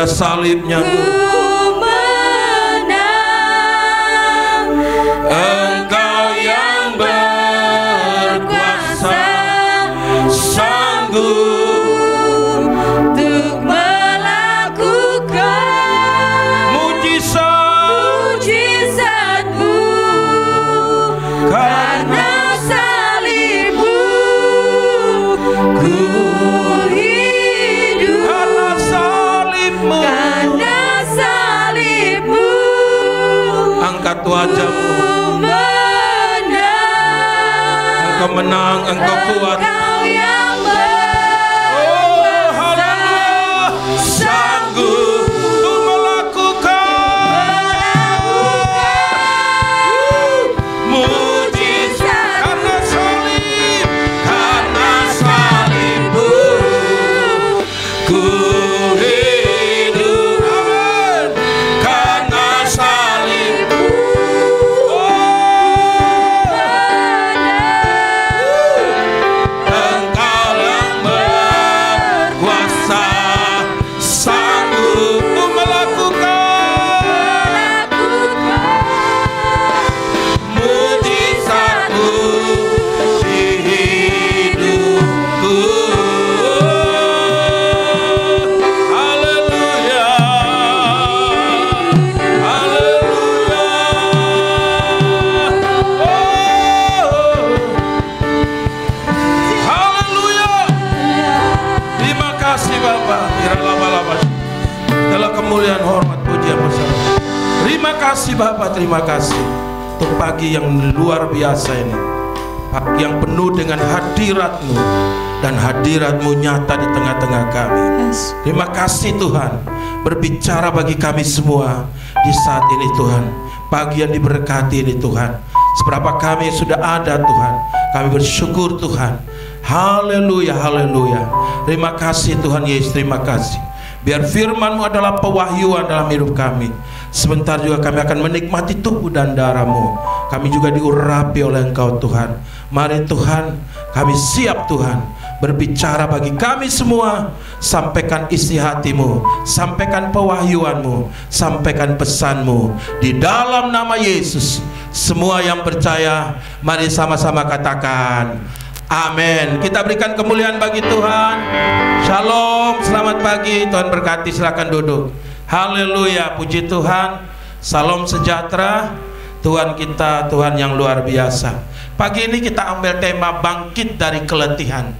pada salibnya Engkau yang berkuasa, sanggup untuk melakukan mujizat-Mu, karena salib-Mu ku hidup, karena salib-Mu, karena salib-Mu. Angkat wajahmu, Engkau menang, Engkau kuat. Engkau yang Oh, haleluya, sanggup untuk melakukan mujizat, karena salib-Mu ku hidup. Amin. Karena salib-Mu, Engkau yang berkuasa, sanggup untuk melakukan mujizat-Mu di hidupku. Haleluya, haleluya. Haleluya. Terima kasih Bapak. Dalam kemuliaan, hormat, pujian bersama. Terima kasih Bapak, terima kasih untuk pagi yang luar biasa ini, pagi yang penuh dengan hadirat-Mu, dan hadirat-Mu nyata di tengah-tengah kami. Terima kasih Tuhan, berbicara bagi kami semua di saat ini Tuhan, pagi yang diberkati ini Tuhan. Seberapa kami sudah ada Tuhan, kami bersyukur Tuhan. Haleluya, haleluya. Terima kasih Tuhan Yesus, terima kasih. Biar firman-Mu adalah pewahyuan dalam hidup kami. Sebentar juga kami akan menikmati tubuh dan darah-Mu. Kami juga diurapi oleh Engkau Tuhan. Mari Tuhan, kami siap Tuhan, berbicara bagi kami semua. Sampaikan isi hati-Mu, sampaikan pewahyuan-Mu, sampaikan pesan-Mu di dalam nama Yesus. Semua yang percaya, mari sama-sama katakan amin. Kita berikan kemuliaan bagi Tuhan. Shalom, selamat pagi, Tuhan berkati, silakan duduk. Haleluya, puji Tuhan. Salam sejahtera. Tuhan kita, Tuhan yang luar biasa. Pagi ini kita ambil tema bangkit dari keletihan.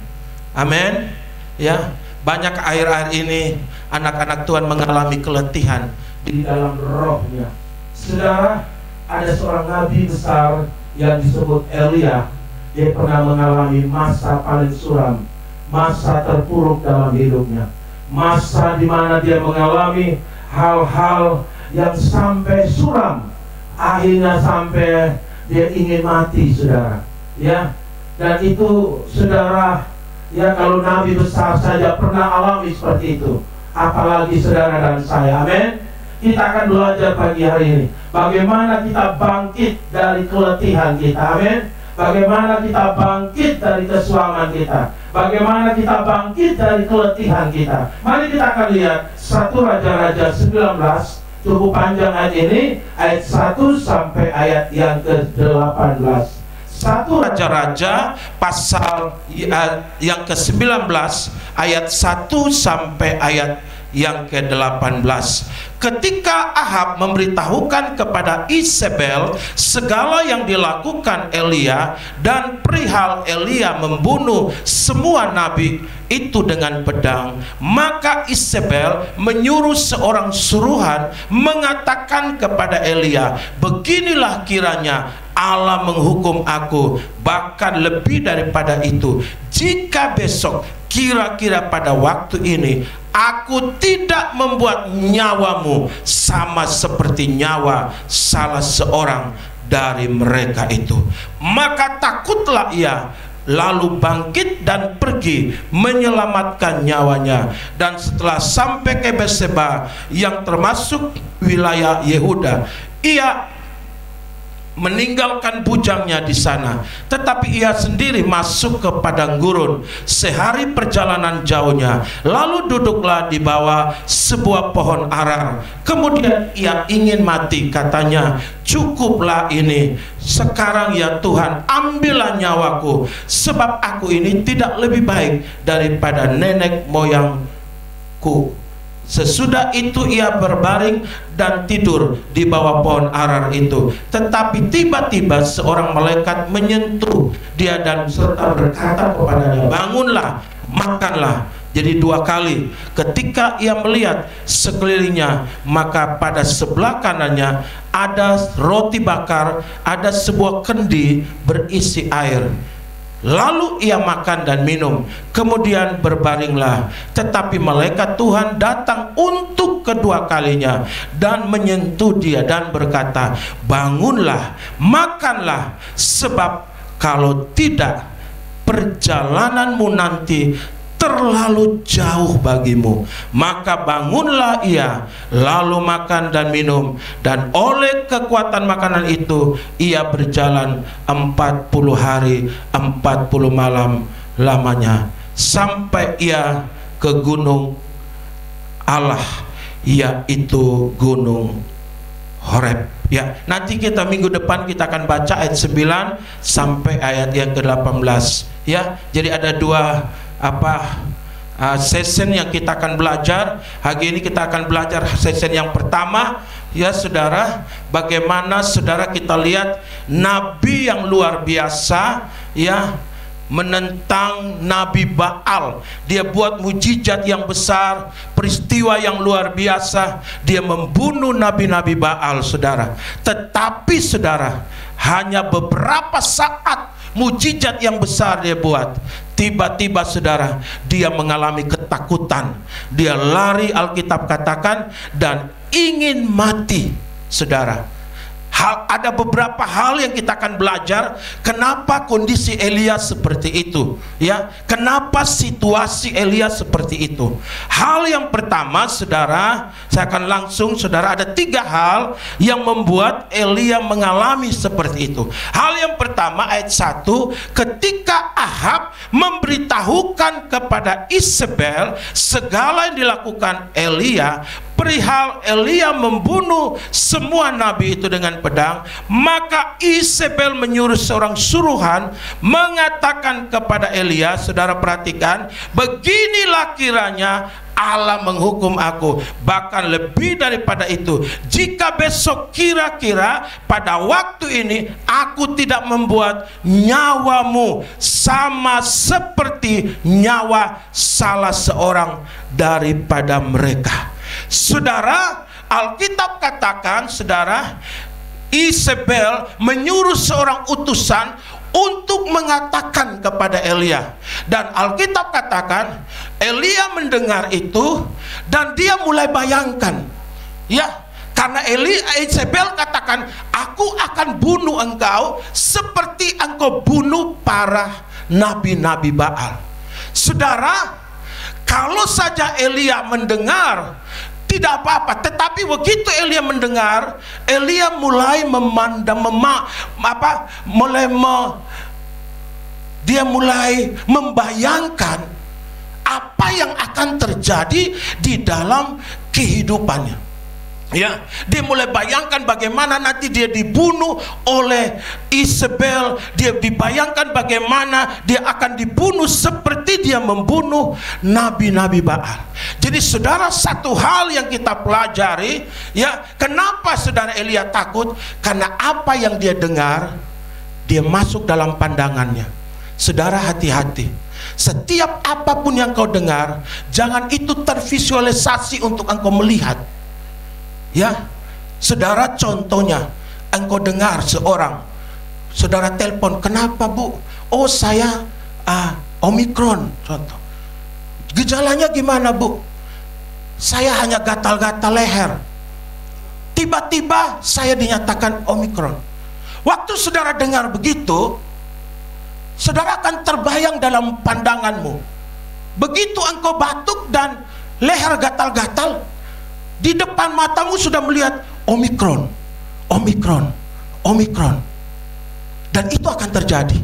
Amin. Ya, banyak akhir-akhir ini anak-anak Tuhan mengalami keletihan di dalam rohnya. Saudara, ada seorang nabi besar yang disebut Elia. Dia pernah mengalami masa paling suram, masa terpuruk dalam hidupnya, masa di mana dia mengalami hal-hal yang sampai suram, akhirnya sampai dia ingin mati, saudara. Ya, dan itu, saudara, ya kalau nabi besar saja pernah alami seperti itu, apalagi saudara dan saya. Amin. Kita akan belajar pagi hari ini bagaimana kita bangkit dari keletihan kita. Amin. Bagaimana kita bangkit dari kesuaman kita, bagaimana kita bangkit dari keletihan kita. Mari kita akan lihat 1 Raja-Raja 19, cukup panjang ayat ini, ayat 1 sampai ayat yang ke-18. 1 Raja-Raja pasal yang ke-19 ayat 1 sampai ayat yang ke-18. Ketika Ahab memberitahukan kepada Isabel segala yang dilakukan Elia dan perihal Elia membunuh semua nabi itu dengan pedang, maka Isabel menyuruh seorang suruhan mengatakan kepada Elia, beginilah kiranya Allah menghukum aku, bahkan lebih daripada itu, jika besok kira-kira pada waktu ini aku tidak membuat nyawamu sama seperti nyawa salah seorang dari mereka itu. Maka takutlah ia, lalu bangkit dan pergi menyelamatkan nyawanya. Dan setelah sampai ke Berseba yang termasuk wilayah Yehuda, ia meninggalkan bujangnya di sana, tetapi ia sendiri masuk ke padang gurun sehari perjalanan jauhnya, lalu duduklah di bawah sebuah pohon arar. Kemudian ia ingin mati, katanya, cukuplah ini, sekarang ya Tuhan, ambillah nyawaku, sebab aku ini tidak lebih baik daripada nenek moyangku. Sesudah itu ia berbaring dan tidur di bawah pohon arar itu. Tetapi tiba-tiba seorang malaikat menyentuh dia dan serta berkata kepadanya, bangunlah, makanlah. Jadi 2 kali. Ketika ia melihat sekelilingnya, maka pada sebelah kanannya ada roti bakar, ada sebuah kendi berisi air. Lalu ia makan dan minum, kemudian berbaringlah. Tetapi malaikat Tuhan datang untuk kedua kalinya dan menyentuh dia dan berkata, bangunlah, makanlah, sebab kalau tidak, perjalananmu nanti terlalu jauh bagimu. Maka bangunlah ia, lalu makan dan minum, dan oleh kekuatan makanan itu ia berjalan 40 hari 40 malam lamanya, sampai ia ke gunung Allah, yaitu gunung Horeb. Ya, nanti kita minggu depan kita akan baca ayat 9 sampai ayat yang ke-18. Ya, jadi ada 2 session yang kita akan belajar. Hari ini kita akan belajar session yang pertama, ya saudara, bagaimana saudara kita lihat nabi yang luar biasa, ya, menentang Nabi Baal. Dia buat mujizat yang besar, peristiwa yang luar biasa. Dia membunuh nabi-nabi Baal, saudara. Tetapi saudara, hanya beberapa saat mujizat yang besar dia buat, tiba-tiba saudara, dia mengalami ketakutan. Dia lari, Alkitab katakan, dan ingin mati, saudara. Ada beberapa hal yang kita akan belajar. Kenapa kondisi Elia seperti itu, ya? Kenapa situasi Elia seperti itu? Hal yang pertama, saudara, saya akan langsung, saudara, ada 3 hal yang membuat Elia mengalami seperti itu. Hal yang pertama, ayat 1, ketika Ahab memberitahukan kepada Isabel segala yang dilakukan Elia, perihal Elia membunuh semua nabi itu dengan pedang, maka Isabel menyuruh seorang suruhan mengatakan kepada Elia, saudara perhatikan, beginilah kiranya Allah menghukum aku, bahkan lebih daripada itu, jika besok kira-kira pada waktu ini aku tidak membuat nyawamu sama seperti nyawa salah seorang daripada mereka. Saudara, Alkitab katakan, saudara, Isabel menyuruh seorang utusan untuk mengatakan kepada Elia. Dan Alkitab katakan, Elia mendengar itu dan dia mulai bayangkan, ya, karena Isabel katakan, aku akan bunuh engkau seperti engkau bunuh para nabi-nabi Baal. Saudara, kalau saja Elia mendengar, tidak apa-apa. Tetapi begitu Elia mendengar, Elia mulai dia mulai membayangkan apa yang akan terjadi di dalam kehidupannya. Ya, dia mulai bayangkan bagaimana nanti dia dibunuh oleh Isabel. Dia dibayangkan bagaimana dia akan dibunuh seperti dia membunuh nabi-nabi Baal. Jadi saudara, satu hal yang kita pelajari, ya, kenapa saudara Elia takut? Karena apa yang dia dengar, dia masuk dalam pandangannya. Saudara, hati-hati. Setiap apapun yang kau dengar, jangan itu tervisualisasi untuk engkau melihat. Ya, saudara, contohnya, engkau dengar seorang, saudara telepon, kenapa bu? Oh saya Omikron, contoh. Gejalanya gimana bu? Saya hanya gatal-gatal leher. Tiba-tiba saya dinyatakan Omikron. Waktu saudara dengar begitu, saudara akan terbayang dalam pandanganmu. Begitu engkau batuk dan leher gatal-gatal, di depan matamu sudah melihat Omikron, Omikron, Omikron. Dan itu akan terjadi.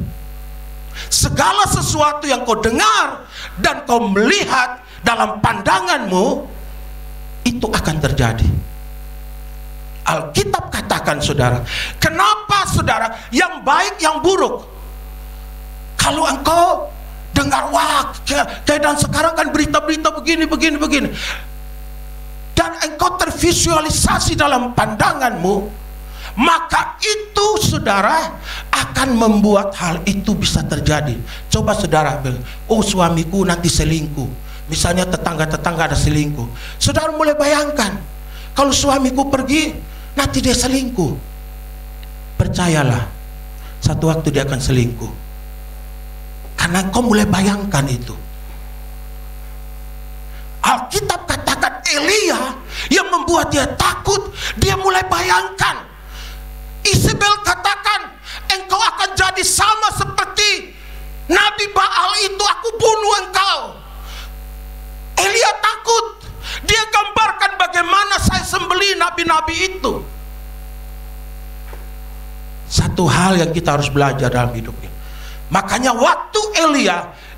Segala sesuatu yang kau dengar dan kau melihat dalam pandanganmu, itu akan terjadi. Alkitab katakan, saudara, kenapa saudara, yang baik yang buruk? Kalau engkau dengar, wah, dan sekarang kan berita-berita begini, dan engkau tervisualisasi dalam pandanganmu, maka itu, saudara, akan membuat hal itu bisa terjadi. Coba saudara bilang, oh suamiku nanti selingkuh. Misalnya tetangga-tetangga ada selingkuh. Saudara mulai bayangkan, kalau suamiku pergi, nanti dia selingkuh. Percayalah, satu waktu dia akan selingkuh. Karena kau mulai bayangkan itu. Alkitab katakan Elia yang membuat dia takut, dia mulai bayangkan. Isabel katakan, engkau akan jadi sama seperti Nabi Baal itu, aku bunuh engkau. Elia takut. Dia gambarkan bagaimana saya sembelih nabi-nabi itu. Satu hal yang kita harus belajar dalam hidup ini. Makanya waktu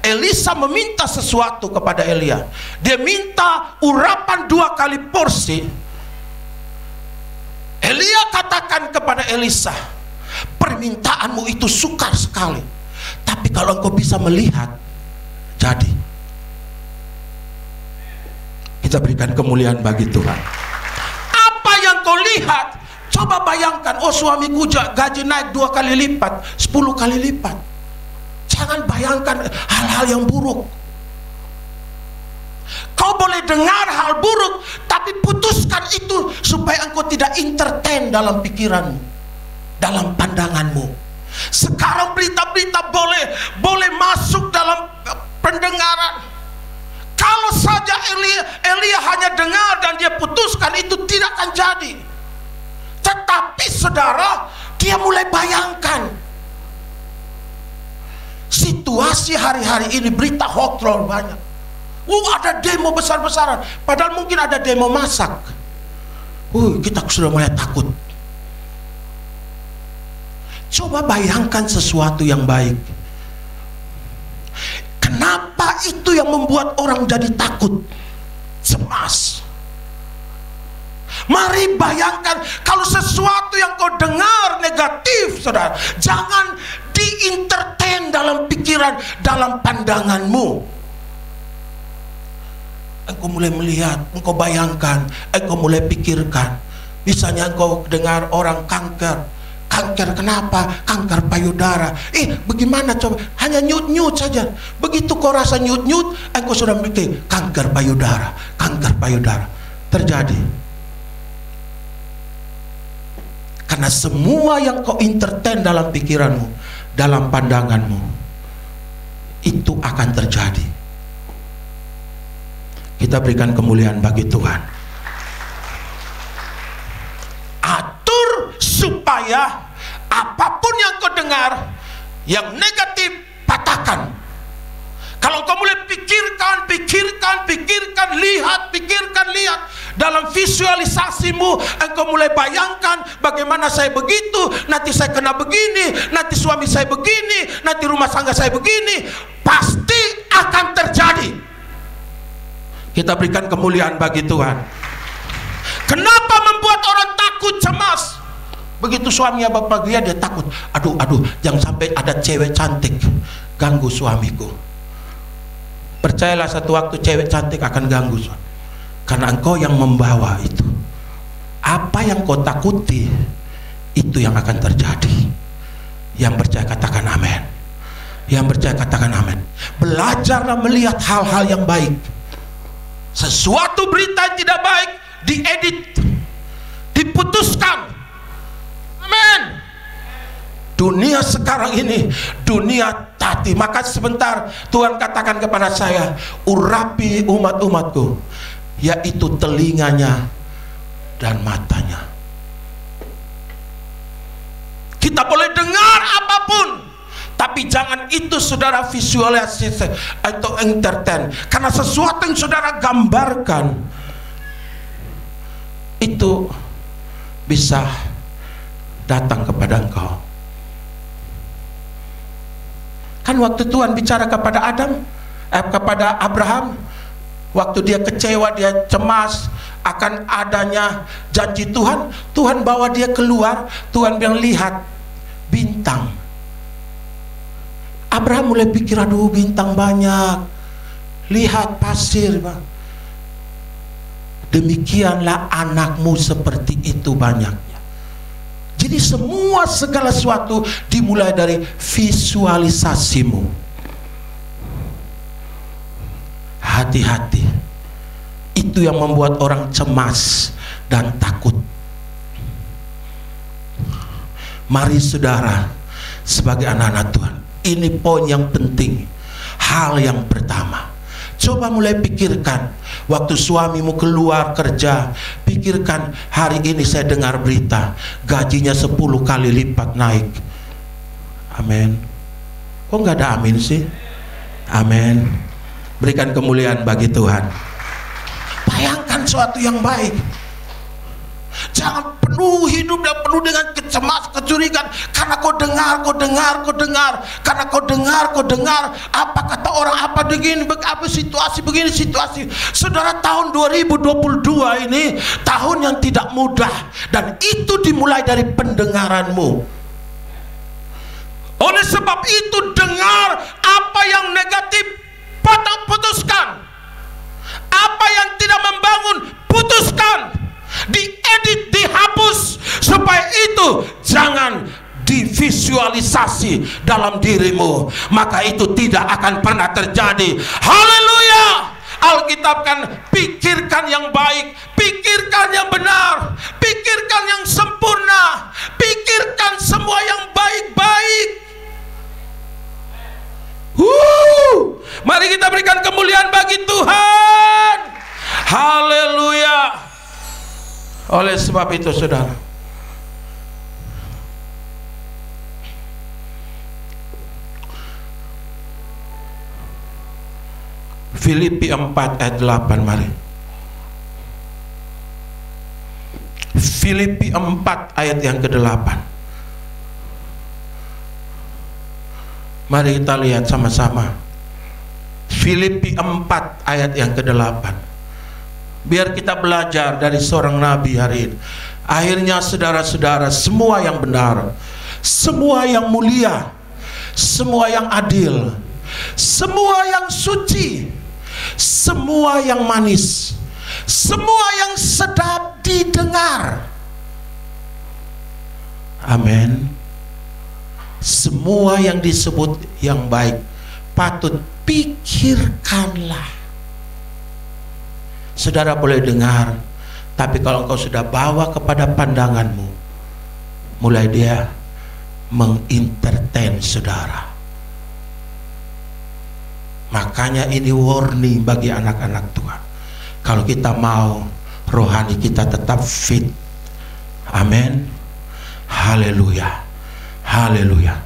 Elisa meminta sesuatu kepada Elia, dia minta urapan 2 kali porsi. Elia katakan kepada Elisa, permintaanmu itu sukar sekali, tapi kalau engkau bisa melihat, jadi. Kita berikan kemuliaan bagi Tuhan. Apa yang kau lihat, coba bayangkan, oh suamiku gaji naik 2 kali lipat, 10 kali lipat. Jangan bayangkan hal-hal yang buruk. Kau boleh dengar hal buruk, tapi putuskan itu supaya engkau tidak entertain dalam pikiranmu, dalam pandanganmu. Sekarang berita-berita boleh masuk dalam pendengaran. Kalau saja Elia hanya dengar dan dia putuskan, itu tidak akan jadi. Tetapi saudara, dia mulai bayangkan situasi hari-hari ini, berita hoax terlalu banyak. Ada demo besar-besaran, padahal mungkin ada demo masak. Kita sudah mulai takut. Coba bayangkan sesuatu yang baik. Kenapa itu yang membuat orang jadi takut, cemas? Mari bayangkan, kalau sesuatu yang kau dengar negatif, saudara, jangan di-entertain dalam pikiran, dalam pandanganmu. Engkau mulai melihat, engkau bayangkan, engkau mulai pikirkan. Misalnya engkau dengar orang kanker. Kanker kenapa? Kanker payudara. Bagaimana coba? Hanya nyut-nyut saja. Begitu kau rasa nyut-nyut, engkau sudah mikir kanker payudara, kanker payudara. Terjadi. Karena semua yang kau entertain dalam pikiranmu, dalam pandanganmu, itu akan terjadi. Kita berikan kemuliaan bagi Tuhan. Atur supaya apapun yang kau dengar yang negatif, patahkan. Kalau kau mulai pikirkan, lihat dalam visualisasimu, engkau mulai bayangkan bagaimana saya begitu, nanti saya kena begini, nanti suami saya begini, nanti rumah tangga saya begini, pasti akan terjadi. Kita berikan kemuliaan bagi Tuhan. Kenapa membuat orang takut, cemas? Begitu suaminya bahagia, dia takut. Aduh, jangan sampai ada cewek cantik ganggu suamiku. Percayalah, satu waktu cewek cantik akan ganggu, karena engkau yang membawa itu. Apa yang kau takuti, itu yang akan terjadi. Yang percaya katakan amin. Yang percaya katakan amin. Belajarlah melihat hal-hal yang baik. Sesuatu berita yang tidak baik diedit, diputuskan. Amin. Dunia sekarang ini dunia tadi. Maka sebentar Tuhan katakan kepada saya, urapi umat-umatku, yaitu telinganya dan matanya. Kita boleh dengar apapun, tapi jangan itu saudara visualisasi atau entertain. Karena sesuatu yang saudara gambarkan itu bisa datang kepada engkau. Kan waktu Tuhan bicara kepada kepada Abraham, waktu dia kecewa, dia cemas akan adanya janji Tuhan, Tuhan bawa dia keluar, Tuhan bilang, lihat bintang. Abraham mulai pikir, aduh bintang banyak, lihat pasir Bang. Demikianlah anakmu seperti itu banyaknya. Jadi semua segala sesuatu dimulai dari visualisasimu. Hati-hati. Itu yang membuat orang cemas dan takut. Mari saudara, sebagai anak-anak Tuhan, ini poin yang penting. Hal yang pertama, coba mulai pikirkan, waktu suamimu keluar kerja, pikirkan, hari ini saya dengar berita, gajinya 10 kali lipat naik. Amin. Kok nggak ada amin sih? Amin. Berikan kemuliaan bagi Tuhan. Bayangkan suatu yang baik. Jangan penuh hidup dan penuh dengan kecurigaan, karena kau dengar, karena kau dengar apa kata orang, apa begini, apa situasi begini, situasi. Saudara, tahun 2022 ini tahun yang tidak mudah, dan itu dimulai dari pendengaranmu. Oleh sebab itu, dengar apa yang negatif, putuskan. Apa yang tidak membangun, putuskan. Diedit, dihapus, supaya itu jangan divisualisasi dalam dirimu, maka itu tidak akan pernah terjadi. Haleluya. Alkitab kan, pikirkan yang baik, pikirkan yang benar, pikirkan yang sempurna, pikirkan semua yang baik-baik. Mari kita berikan kemuliaan bagi Tuhan. Haleluya. Oleh sebab itu saudara, Filipi 4 ayat 8, mari. Filipi 4 ayat yang ke-8. Mari kita lihat sama-sama. Filipi 4 ayat yang ke-8. Biar kita belajar dari seorang nabi hari ini. Akhirnya saudara-saudara, semua yang benar, semua yang mulia, semua yang adil, semua yang suci, semua yang manis, semua yang sedap didengar. Amin. Semua yang disebut yang baik, patut pikirkanlah. Saudara boleh dengar, tapi kalau engkau sudah bawa kepada pandanganmu, mulai dia mengentertain saudara. Makanya ini warning bagi anak-anak Tuhan. Kalau kita mau rohani kita tetap fit. Amin. Haleluya. Haleluya.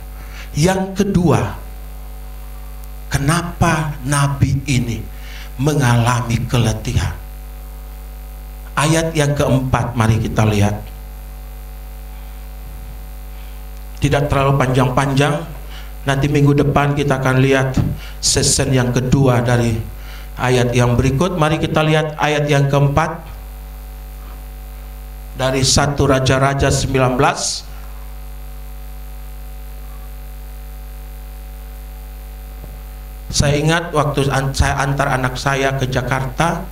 Yang kedua, kenapa nabi ini mengalami keletihan? Ayat yang keempat, mari kita lihat. Tidak terlalu panjang-panjang. Nanti minggu depan kita akan lihat season yang kedua dari ayat yang berikut. Mari kita lihat ayat yang keempat dari 1 Raja-Raja 19. Saya ingat waktu saya antar anak saya ke Jakarta,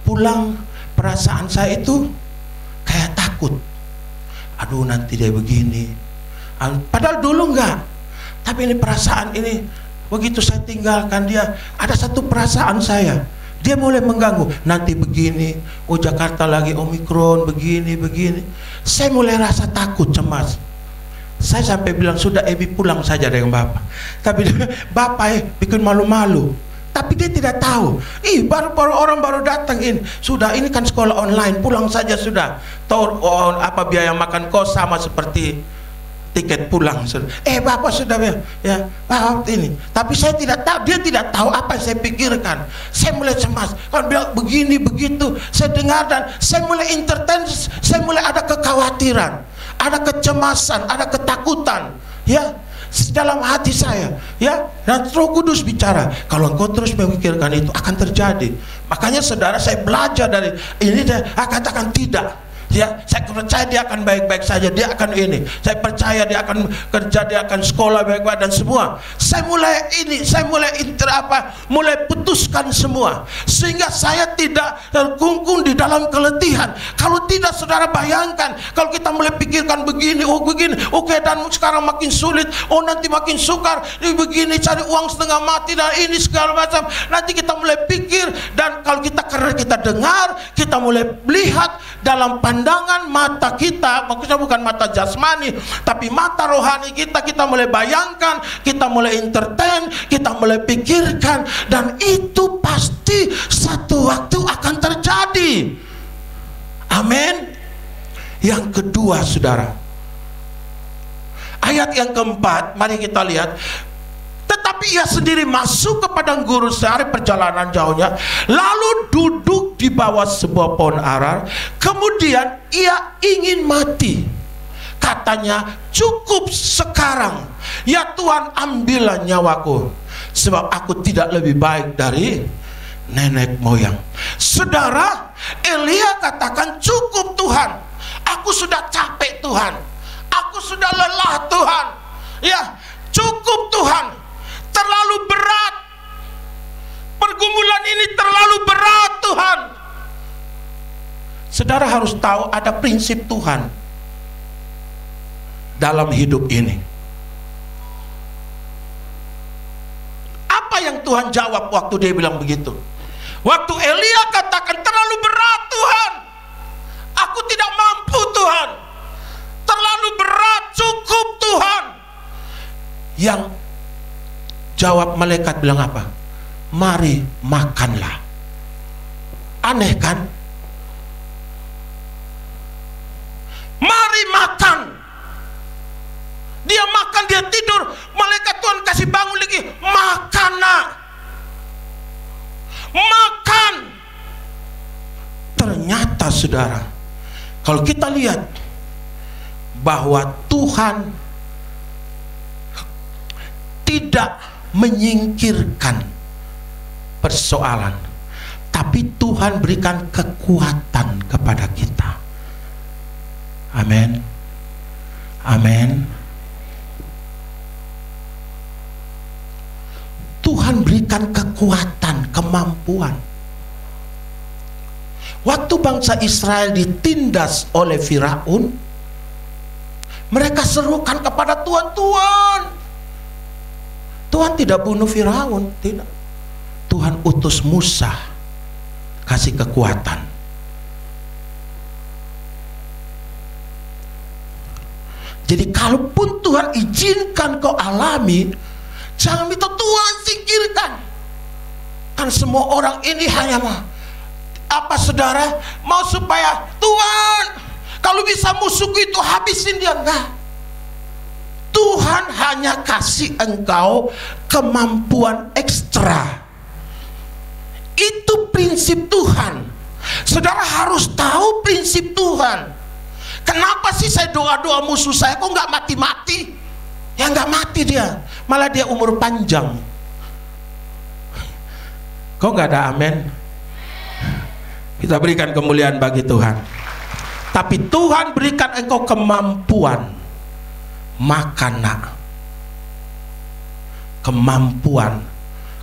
pulang perasaan saya itu kayak takut. Aduh, nanti dia begini. Padahal dulu enggak. Tapi ini perasaan ini, begitu saya tinggalkan dia, ada satu perasaan saya, dia mulai mengganggu. Nanti begini, oh Jakarta lagi Omikron, begini. Saya mulai rasa takut, cemas. Saya sampai bilang, sudah Ebi pulang saja dengan Bapak. Tapi Bapak bikin malu-malu. Tapi dia tidak tahu. Baru orang baru datang ini. Sudah, ini kan sekolah online, pulang saja sudah. Tahu apa biaya makan kos sama seperti tiket pulang. Bapak sudah ya, Bapak ini. Tapi saya tidak tahu, dia tidak tahu apa yang saya pikirkan. Saya mulai cemas. Kalau bilang begini begitu, saya dengar dan saya mulai entertain, saya mulai ada kekhawatiran, ada kecemasan, ada ketakutan. Ya, dalam hati saya, ya. Dan Roh Kudus bicara, kalau engkau terus memikirkan itu akan terjadi. Makanya saudara, saya belajar dari ini, saya katakan tidak. Ya, saya percaya dia akan baik-baik saja, dia akan ini. Saya percaya dia akan kerja, dia akan sekolah baik-baik dan semua. Saya mulai mulai putuskan semua, sehingga saya tidak terkungkung di dalam keletihan. Kalau tidak, saudara bayangkan, kalau kita mulai pikirkan begini, oke, dan sekarang makin sulit, nanti makin sukar, begini cari uang setengah mati dan ini segala macam. Nanti kita mulai pikir, dan kalau karena kita dengar, kita mulai melihat dalam pandangan mata kita, maksudnya bukan mata jasmani, tapi mata rohani kita mulai bayangkan, kita mulai entertain, kita mulai pikirkan, dan itu pasti satu waktu akan terjadi. Amin. Yang kedua, saudara, ayat yang keempat, mari kita lihat. Tetapi ia sendiri masuk ke padang gurun sehari perjalanan jauhnya, lalu duduk di bawah sebuah pohon arar. Kemudian ia ingin mati. Katanya, cukup sekarang, ya Tuhan, ambillah nyawaku, sebab aku tidak lebih baik dari nenek moyang. Saudara, Elia katakan, cukup Tuhan, aku sudah capek Tuhan, aku sudah lelah Tuhan, ya cukup Tuhan. Terlalu berat, pergumulan ini terlalu berat Tuhan. Saudara harus tahu ada prinsip Tuhan dalam hidup ini. Apa yang Tuhan jawab waktu dia bilang begitu? Waktu Elia katakan, terlalu berat Tuhan, aku tidak mampu Tuhan, terlalu berat, cukup Tuhan. Yang jawab malaikat bilang apa? Mari makanlah. Aneh kan? Mari makan. Dia makan, dia tidur, malaikat Tuhan kasih bangun lagi, makan nak, makan. Ternyata saudara, kalau kita lihat bahwa Tuhan tidak menyingkirkan persoalan, tapi Tuhan berikan kekuatan kepada kita. Amin. Amin. Tuhan berikan kekuatan, kemampuan. Waktu bangsa Israel ditindas oleh Firaun, mereka serukan kepada Tuhan, Tuhan. Tuhan tidak bunuh Firaun, tidak. Tuhan utus Musa, kasih kekuatan. Jadi kalaupun Tuhan izinkan kau alami, jangan minta Tuhan singkirkan. Kan semua orang ini hanya saudara, mau supaya Tuhan, kalau bisa musuhku itu habisin dia. Enggak. Tuhan hanya kasih engkau kemampuan ekstra. Itu prinsip Tuhan. Saudara harus tahu prinsip Tuhan. Kenapa sih saya doa-doa musuh saya kok nggak mati-mati? Ya nggak mati dia, malah dia umur panjang. Kok nggak ada amin? Kita berikan kemuliaan bagi Tuhan. Tapi Tuhan berikan engkau kemampuan. Makan nak, kemampuan,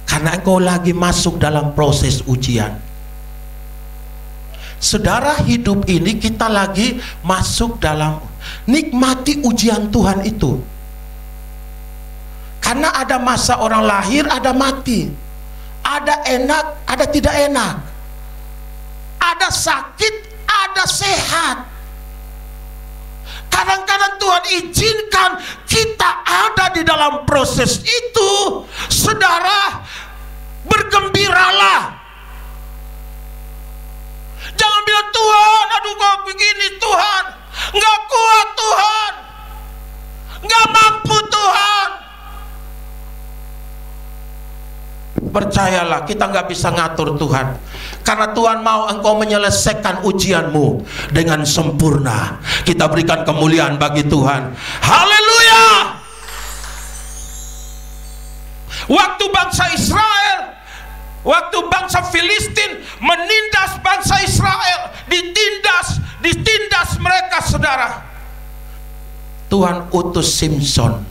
karena engkau lagi masuk dalam proses ujian. Saudara, hidup ini kita lagi masuk dalam, nikmati ujian Tuhan itu. Karena ada masa orang lahir, ada mati, ada enak, ada tidak enak, ada sakit, ada sehat. Kadang-kadang Tuhan izinkan kita ada di dalam proses itu. Saudara, bergembiralah. Jangan bilang, Tuhan, aduh kok begini Tuhan, nggak kuat Tuhan, nggak mampu Tuhan. Percayalah, kita nggak bisa ngatur Tuhan, karena Tuhan mau engkau menyelesaikan ujianmu dengan sempurna. Kita berikan kemuliaan bagi Tuhan. Haleluya. Waktu bangsa Israel, waktu bangsa Filistin menindas bangsa Israel, ditindas mereka, saudara, Tuhan utus Simson,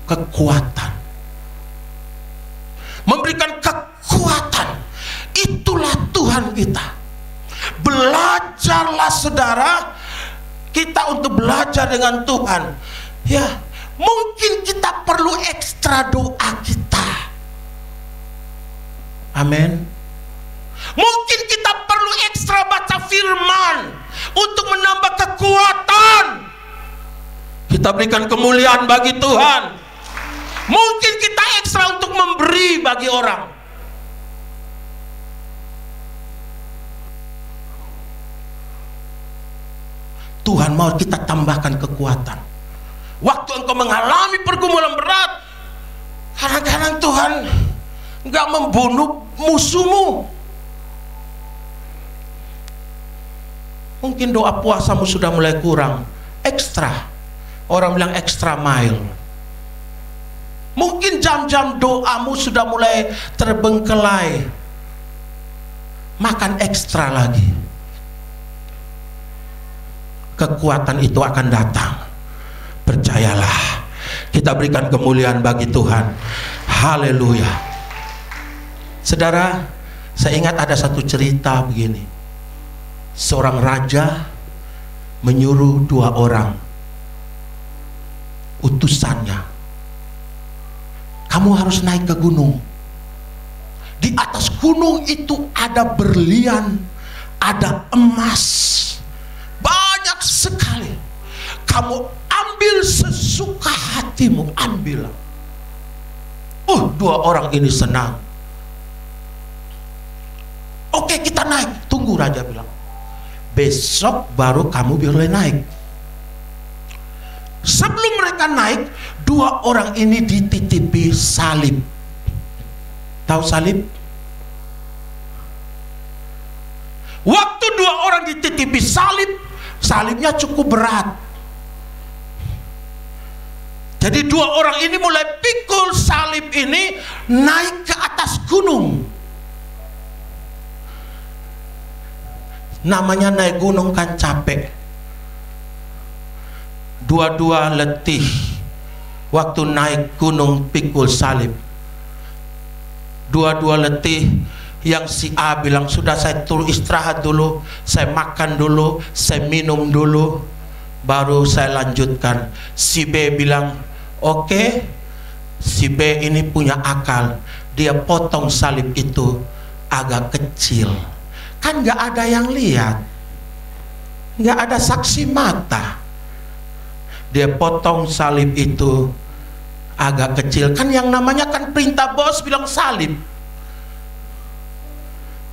kekuatan, memberikan kekuatan. Itulah Tuhan kita. Belajarlah, saudara, kita untuk belajar dengan Tuhan. Ya, mungkin kita perlu ekstra doa kita. Amin. Mungkin kita perlu ekstra baca firman untuk menambah kekuatan. Kita berikan kemuliaan bagi Tuhan. Mungkin kita ekstra untuk memberi bagi orang. Tuhan mau kita tambahkan kekuatan. Waktu engkau mengalami pergumulan berat, kadang-kadang Tuhan nggak membunuh musuhmu. Mungkin doa puasamu sudah mulai kurang. Ekstra, orang bilang extra mile. Mungkin jam-jam doamu sudah mulai terbengkelai. Makan ekstra lagi. Kekuatan itu akan datang. Percayalah. Kita berikan kemuliaan bagi Tuhan. Haleluya. Saudara, saya ingat ada satu cerita begini. Seorang raja menyuruh 2 orang utusannya, kamu harus naik ke gunung. Di atas gunung itu ada berlian, ada emas, banyak sekali. Kamu ambil sesuka hatimu, ambil. 2 orang ini senang. Oke, kita naik. Tunggu, raja bilang. Besok baru kamu boleh naik. Sebelum mereka naik, 2 orang ini dititipi salib. Tahu salib? Waktu 2 orang dititipi salib, salibnya cukup berat. Jadi 2 orang ini mulai pikul salib ini, naik ke atas gunung. Namanya naik gunung kan capek. Dua-dua letih waktu naik gunung pikul salib. Dua-dua letih. Yang si A bilang, sudah saya turun istirahat dulu, saya makan dulu, saya minum dulu, baru saya lanjutkan. Si B bilang, oke. Si B ini punya akal. Dia potong salib itu agak kecil. Kan gak ada yang lihat, gak ada saksi mata. Dia potong salib itu agak kecil. Kan yang namanya kan perintah bos bilang salib.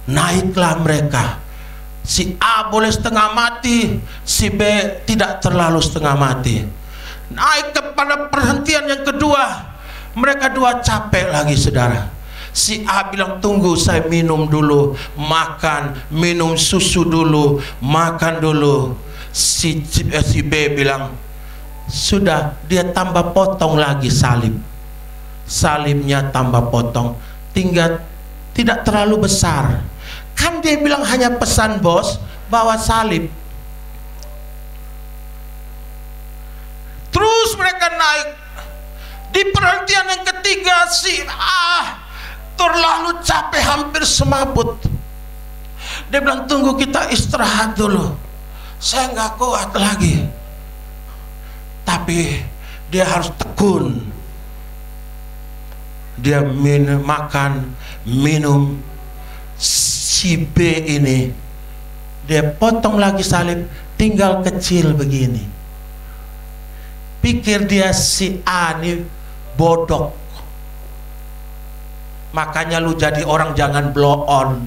Naiklah mereka. Si A boleh setengah mati, si B tidak terlalu setengah mati. Naik kepada perhentian yang kedua, mereka 2 capek lagi, saudara. Si A bilang, tunggu saya minum dulu, makan, minum susu dulu, makan dulu. Si B bilang, sudah, dia tambah potong lagi salib. Salibnya tambah potong, tinggal tidak terlalu besar. Kan dia bilang hanya pesan bos, bawa salib. Terus mereka naik. Di perhentian yang ketiga, si A terlalu capek, hampir semaput. Dia bilang, tunggu kita istirahat dulu, saya nggak kuat lagi. Tapi dia harus tekun. Dia makan, minum. Si B ini dia potong lagi salib, tinggal kecil begini. Pikir dia si A ini bodoh. Makanya lu jadi orang jangan blow on.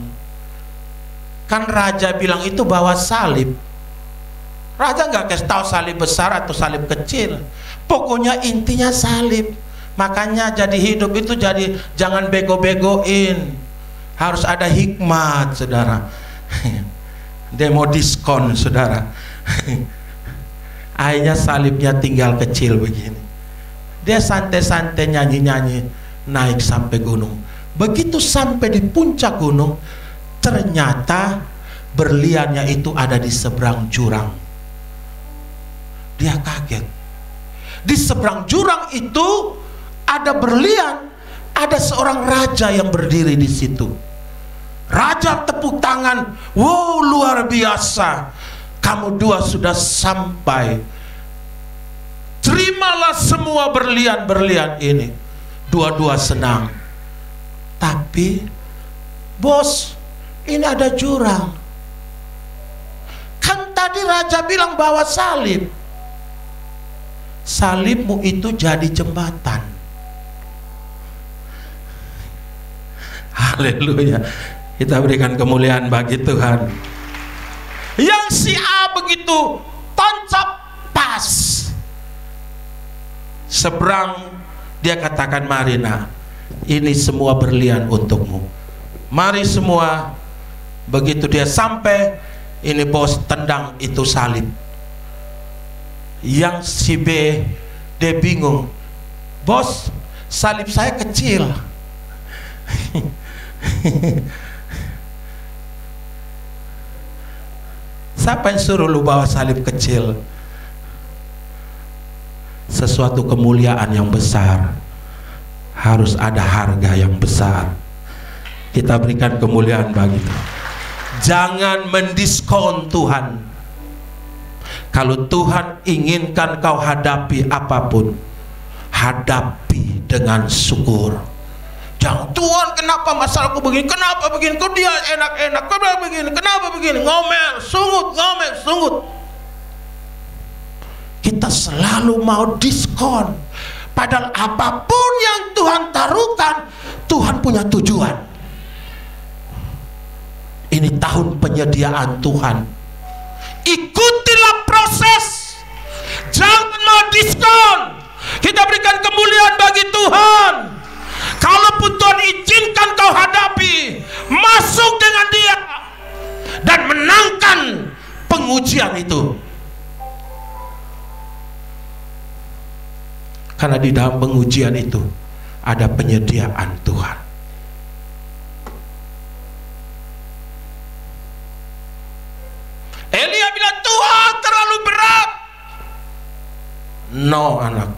Kan raja bilang itu bawa salib. Raja nggak kasih tahu salib besar atau salib kecil. Pokoknya intinya salib. Makanya jadi hidup itu jadi jangan bego-begoin. Harus ada hikmat, saudara. Dia mau diskon, saudara. Akhirnya salibnya tinggal kecil begini. Dia santai-santai nyanyi-nyanyi naik sampai gunung. Begitu sampai di puncak gunung, ternyata berliannya itu ada di seberang jurang. Dia kaget. Di seberang jurang itu ada berlian, ada seorang raja yang berdiri di situ. Raja tepuk tangan, wow, luar biasa, kamu dua sudah sampai. Terimalah semua berlian-berlian ini. Dua-dua senang. Tapi, bos, ini ada jurang. Kan tadi raja bilang bawa salib. Salibmu itu jadi jembatan. Haleluya. Kita berikan kemuliaan bagi Tuhan. Yang si A begitu tancap pas. Seberang, dia katakan, mari nak, ini semua berlian untukmu. Mari semua. Begitu dia sampai, ini bos tendang itu salib. Yang si B, dia bingung, bos, salib saya kecil. Siapa yang suruh lu bawa salib kecil? Sesuatu kemuliaan yang besar harus ada harga yang besar. Kita berikan kemuliaan bagi Tuhan. Jangan mendiskon Tuhan. Kalau Tuhan inginkan kau hadapi apapun, hadapi dengan syukur. Jangan, Tuhan kenapa masalahku begini, kenapa begini, kok dia enak-enak, kenapa begini, kenapa begini, ngomel, sungut, ngomel, sungut. Kita selalu mau diskon. Padahal apapun yang Tuhan taruhkan, Tuhan punya tujuan. Ini tahun penyediaan Tuhan. Ikutilah proses. Jangan mau diskon. Kita berikan kemuliaan bagi Tuhan. Kalaupun Tuhan izinkan kau hadapi, masuk dengan Dia dan menangkan pengujian itu. Karena di dalam pengujian itu ada penyediaan Tuhan. Elia bilang, Tuhan terlalu berat. No anak,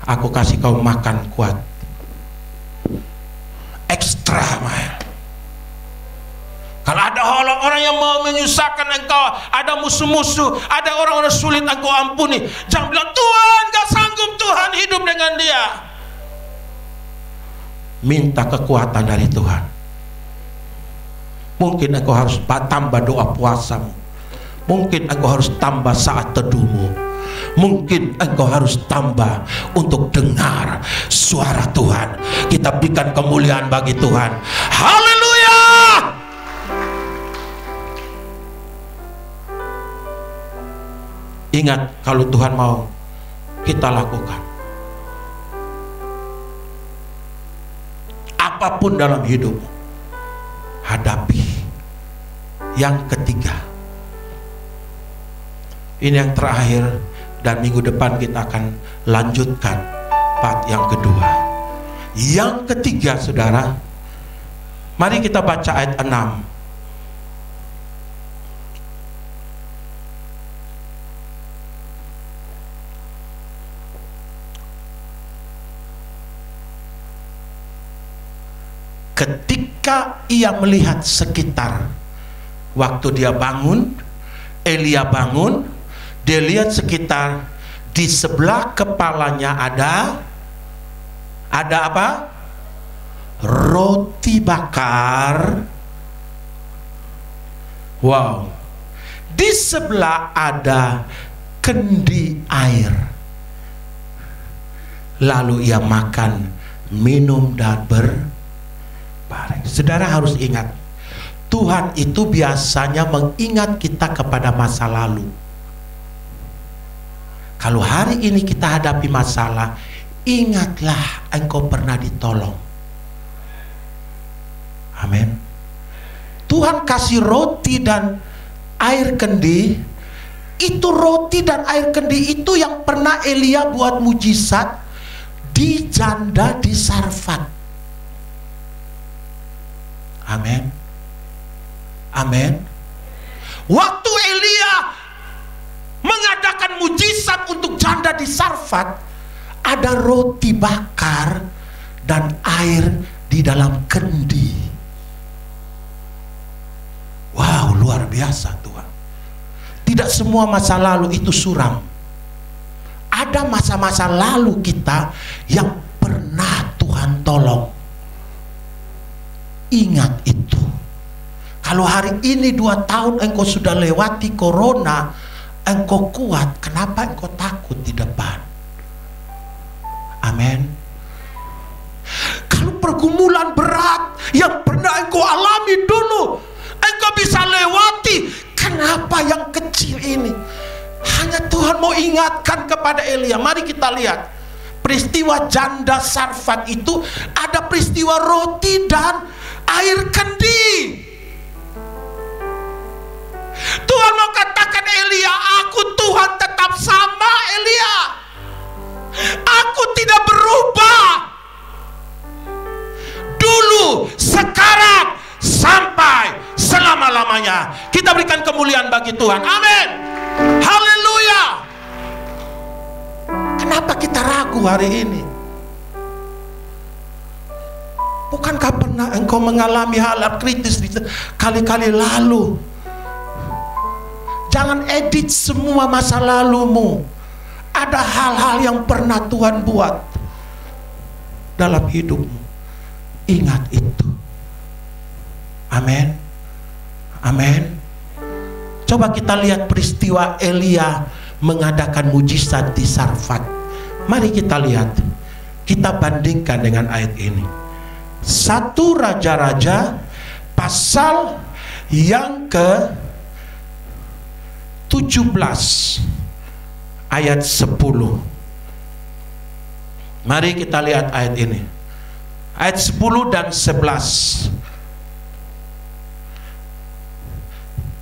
aku kasih kau makan kuat, ekstra mahal. Kalau ada orang-orang yang mau menyusahkan engkau, ada musuh-musuh, ada orang-orang sulit engkau ampuni, jangan bilang Tuhan gak sanggup, Tuhan hidup dengan dia. Minta kekuatan dari Tuhan. Mungkin engkau harus tambah doa puasamu, mungkin engkau harus tambah saat teduhmu, mungkin engkau harus tambah untuk dengar suara Tuhan. Kita berikan kemuliaan bagi Tuhan. Haleluya. Ingat, kalau Tuhan mau, kita lakukan apapun dalam hidup, hadapi. Yang ketiga, ini yang terakhir, dan minggu depan kita akan lanjutkan part yang kedua. Yang ketiga, saudara, mari kita baca ayat 6. Ketika ia melihat sekitar, waktu dia bangun, Elia bangun, dia lihat sekitar, di sebelah kepalanya ada apa? Roti bakar. Wow. Di sebelah ada kendi air. Lalu ia makan, minum, dan berbaring. Saudara harus ingat, Tuhan itu biasanya mengingat kita kepada masa lalu. Kalau hari ini kita hadapi masalah, ingatlah engkau pernah ditolong. Amin. Tuhan kasih roti dan air kendi. Itu roti dan air kendi itu yang pernah Elia buat mujizat. di janda di Sarfat. Amin. Amin. Waktu Elia mengadakan mujizat untuk janda di Sarfat, ada roti bakar dan air di dalam kendi. Wow, luar biasa Tuhan. Tidak semua masa lalu itu suram. Ada masa-masa lalu kita yang pernah Tuhan tolong. Ingat itu. Kalau hari ini 2 tahun engkau sudah lewati corona, engkau kuat, kenapa engkau takut di depan? Amin. Kalau pergumulan berat yang pernah engkau alami dulu, engkau bisa lewati, kenapa yang kecil ini? Hanya Tuhan mau ingatkan kepada Elia. Mari kita lihat peristiwa janda Sarfat itu, ada peristiwa roti dan air kendi. Tuhan mau katakan Elia, aku Tuhan tetap sama Elia. Aku tidak berubah. Dulu, sekarang, sampai selama-lamanya. Kita berikan kemuliaan bagi Tuhan. Amin. Haleluya. Kenapa kita ragu hari ini? Bukankah pernah engkau mengalami hal kritis kali-kali lalu? Jangan edit semua masa lalumu. Ada hal-hal yang pernah Tuhan buat dalam hidupmu. Ingat itu. Amin. Amin. Coba kita lihat peristiwa Elia mengadakan mujizat di Sarfat. Mari kita lihat. Kita bandingkan dengan ayat ini. 1 Raja-Raja pasal yang ke 17 ayat 10. Mari kita lihat ayat ini. Ayat 10 dan 11.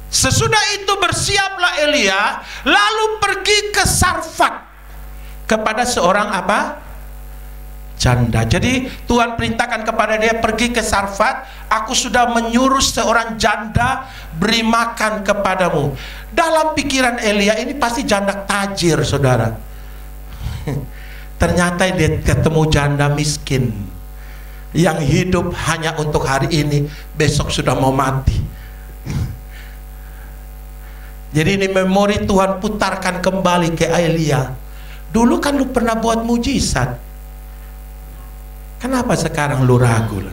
Sesudah itu bersiaplah Elia, lalu pergi ke Sarfat kepada seorang apa? Janda. Jadi Tuhan perintahkan kepada dia pergi ke Sarfat. Aku sudah menyuruh seorang janda beri makan kepadamu. Dalam pikiran Elia ini pasti janda tajir, saudara. Ternyata dia ketemu janda miskin yang hidup hanya untuk hari ini, besok sudah mau mati. Jadi ini memori Tuhan putarkan kembali ke Elia. Dulu kan lu pernah buat mujizat. Kenapa sekarang lu ragu?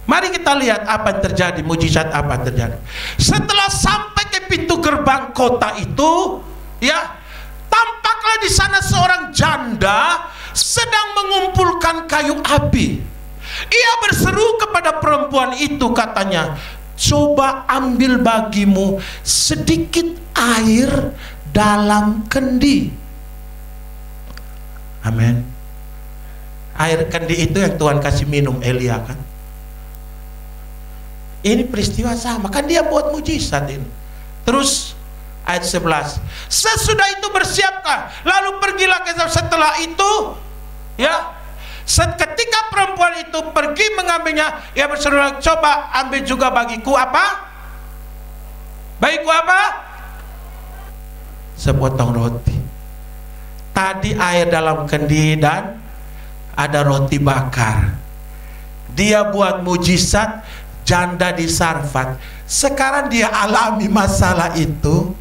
Mari kita lihat apa yang terjadi, mujizat apa yang terjadi. Setelah sampai ke pintu gerbang kota itu, ya, tampaklah di sana seorang janda sedang mengumpulkan kayu api. Ia berseru kepada perempuan itu, katanya, coba ambil bagimu sedikit air dalam kendi. Amin. Air kendi itu yang Tuhan kasih minum Elia kan. Ini peristiwa sama, kan dia buat mujizat ini. Terus ayat 11. Sesudah itu bersiapkah, lalu pergilah ke setelah itu, ya. Ketika perempuan itu pergi mengambilnya, ia berseru, coba ambil juga bagiku apa? Bagiku apa? Sepotong roti. Tadi air dalam kendi dan ada roti bakar. Dia buat mujizat janda di Sarfat. Sekarang dia alami masalah itu.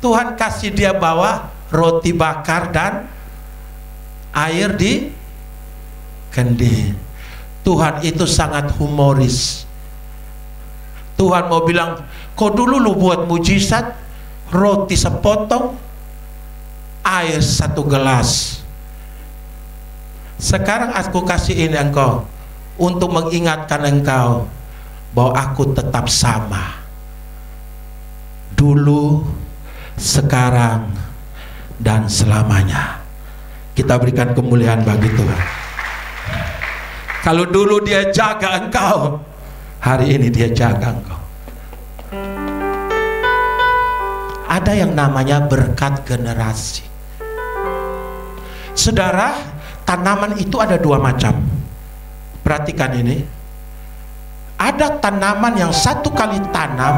Tuhan kasih dia bawa roti bakar dan air di kendi. Tuhan itu sangat humoris. Tuhan mau bilang, kau dulu lu buat mujizat, roti sepotong, air 1 gelas. Sekarang aku kasih ini engkau untuk mengingatkan engkau bahwa aku tetap sama. Dulu, sekarang, dan selamanya. Kita berikan kemuliaan bagi Tuhan. Kalau dulu dia jaga engkau, hari ini dia jaga engkau. Ada yang namanya berkat generasi. Saudara, tanaman itu ada dua macam. Perhatikan ini. Ada tanaman yang satu kali tanam,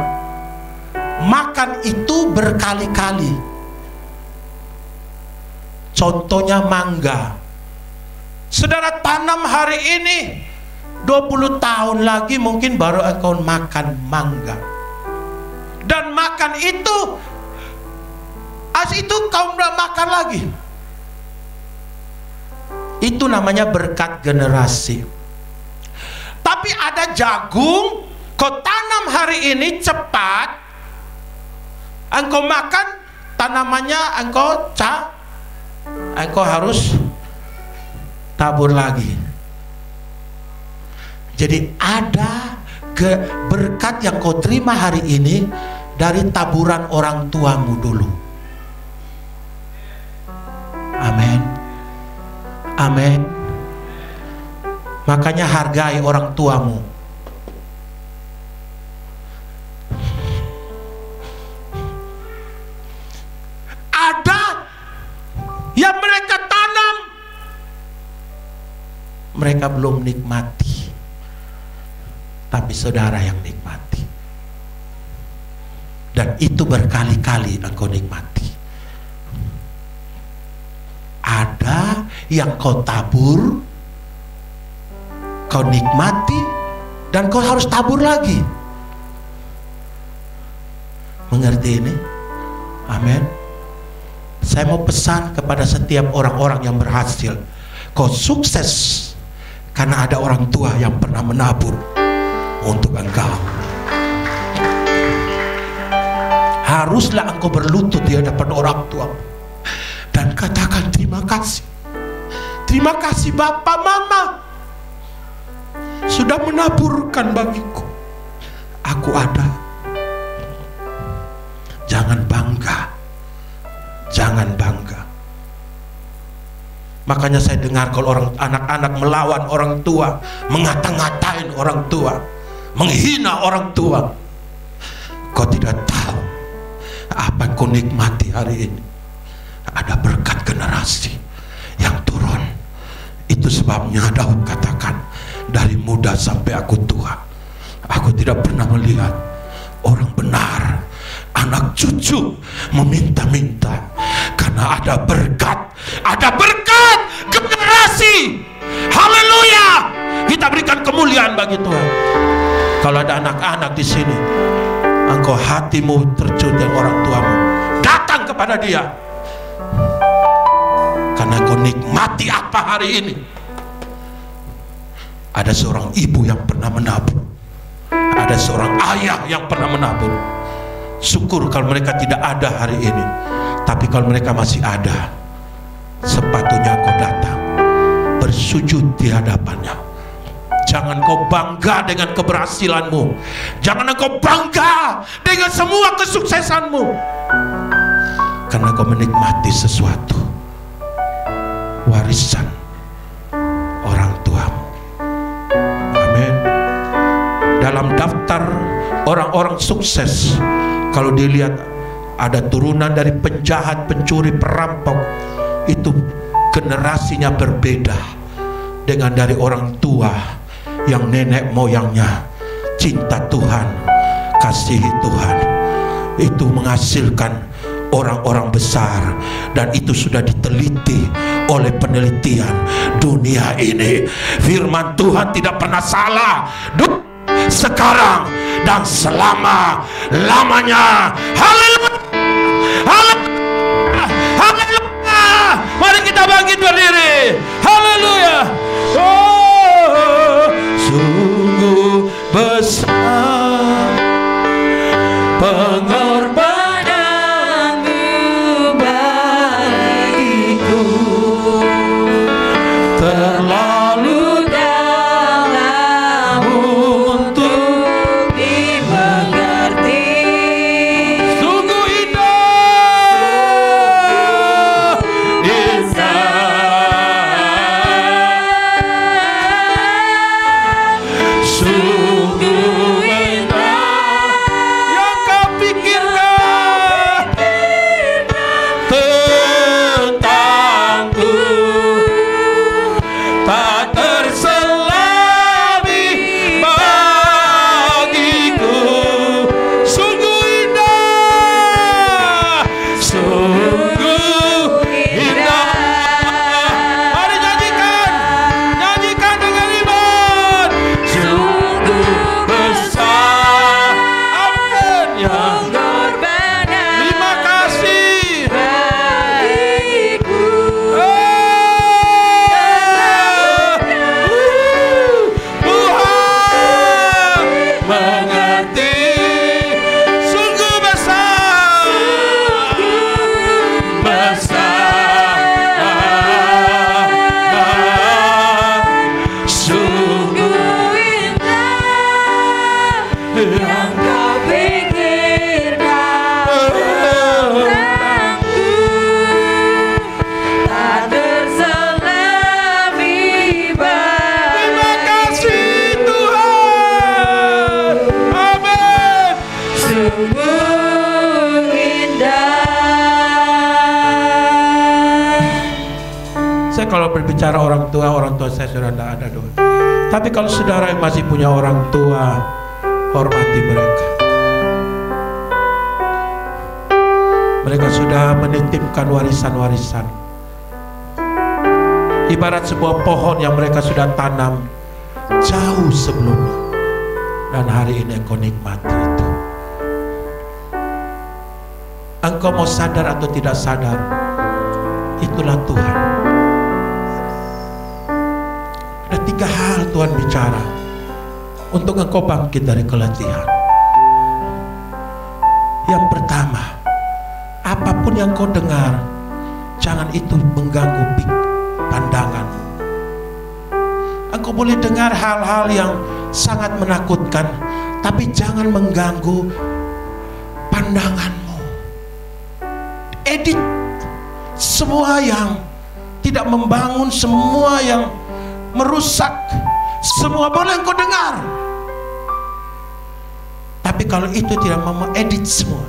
makan itu berkali-kali. Contohnya mangga. Saudara tanam hari ini, 20 tahun lagi mungkin baru engkau makan mangga. Dan makan itu, kau makan lagi. Itu namanya berkat generasi. Tapi ada jagung, kau tanam hari ini cepat, engkau makan tanamannya, engkau harus tabur lagi. Jadi ada berkat yang kau terima hari ini dari taburan orang tuamu dulu. Amin. Amin. Makanya hargai orang tuamu. Ada yang mereka tanam, mereka belum nikmati, tapi saudara yang nikmati. Dan itu berkali-kali engkau nikmati. Ada yang kau tabur, kau nikmati, dan kau harus tabur lagi. Mengerti ini? Amin. Saya mau pesan kepada setiap orang-orang yang berhasil, kau sukses karena ada orang tua yang pernah menabur untuk engkau. Haruslah engkau berlutut di hadapan orang tua dan katakan terima kasih. Terima kasih Bapak Mama sudah menaburkan bagiku. Aku ada. Jangan bangga. Jangan bangga. Makanya saya dengar kalau anak-anak melawan orang tua, mengata-ngatain orang tua, menghina orang tua. Kau tidak tahu apa yang kau nikmati hari ini. Ada berkat generasi yang turun. Itu sebabnya Daud katakan, dari muda sampai aku tua, aku tidak pernah melihat orang benar, anak cucu meminta-minta, karena ada berkat generasi. Haleluya. Kita berikan kemuliaan bagi Tuhan. Kalau ada anak-anak di sini, engkau hatimu terjun dengan orang tuamu, datang kepada dia, karena kau nikmati apa hari ini. Ada seorang ibu yang pernah menabur, ada seorang ayah yang pernah menabur. Syukur kalau mereka tidak ada hari ini, tapi kalau mereka masih ada, sepatutnya kau datang bersujud di hadapannya. Jangan kau bangga dengan keberhasilanmu, jangan kau bangga dengan semua kesuksesanmu, karena kau menikmati sesuatu warisan orang tuamu. Amin. Dalam daftar orang-orang sukses, kalau dilihat ada turunan dari penjahat, pencuri, perampok, itu generasinya berbeda dengan dari orang tua yang nenek moyangnya cinta Tuhan, kasihi Tuhan. Itu menghasilkan orang-orang besar, dan itu sudah diteliti oleh penelitian dunia ini. Firman Tuhan tidak pernah salah, sekarang dan selama-lamanya. Haleluya, haleluya, haleluya. Mari kita bangkit berdiri. Haleluya. Oh, sungguh besar pengorbananmu bagiku, terlalu dalam untuk dimengerti. Sungguh indah, indah. berbicara orang tua saya sudah tidak ada doa. Tapi kalau saudara yang masih punya orang tua, hormati mereka. Mereka sudah menitipkan warisan-warisan. Ibarat sebuah pohon yang mereka sudah tanam jauh sebelumnya. Dan hari ini engkau nikmati itu. Engkau mau sadar atau tidak sadar, itulah Tuhan. Ada 3 hal Tuhan bicara untuk engkau bangkit dari keletihan. Yang pertama, apapun yang kau dengar, jangan itu mengganggu pandangan. Engkau boleh dengar hal-hal yang sangat menakutkan, tapi jangan mengganggu pandanganmu. Edit semua yang tidak membangun, semua yang merusak, semua boleh engkau dengar. Tapi kalau itu tidak mau edit semua,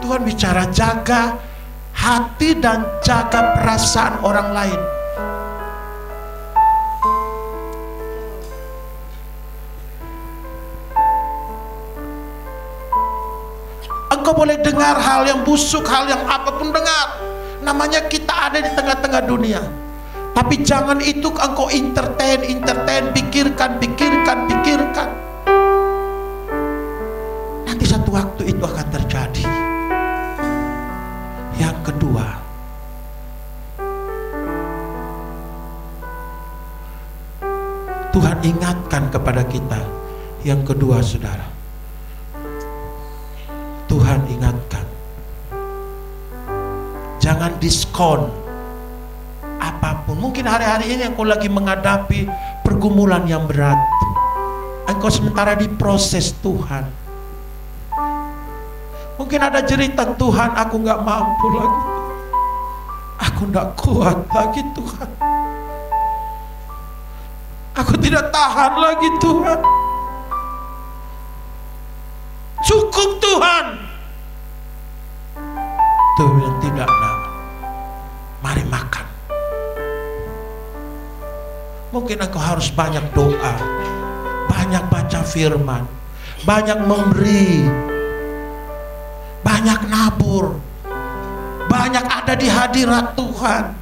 Tuhan bicara jaga hati dan jaga perasaan orang lain. Engkau boleh dengar hal yang busuk, hal yang apapun dengar. Namanya kita ada di tengah-tengah dunia. Tapi jangan itu engkau entertain, pikirkan. Nanti satu waktu itu akan terjadi. Yang kedua, Tuhan ingatkan kepada kita. Yang kedua, saudara, Tuhan ingatkan, jangan diskon apapun. Mungkin hari-hari ini engkau lagi menghadapi pergumulan yang berat. Engkau sementara diproses Tuhan. Mungkin ada jeritan, Tuhan aku gak mampu lagi, aku gak kuat lagi Tuhan, aku tidak tahan lagi Tuhan, cukup Tuhan. Tuhan bilang tidak, nak, mari makan. Mungkin engkau harus banyak doa, banyak baca firman, banyak memberi, banyak nabur, banyak ada di hadirat Tuhan,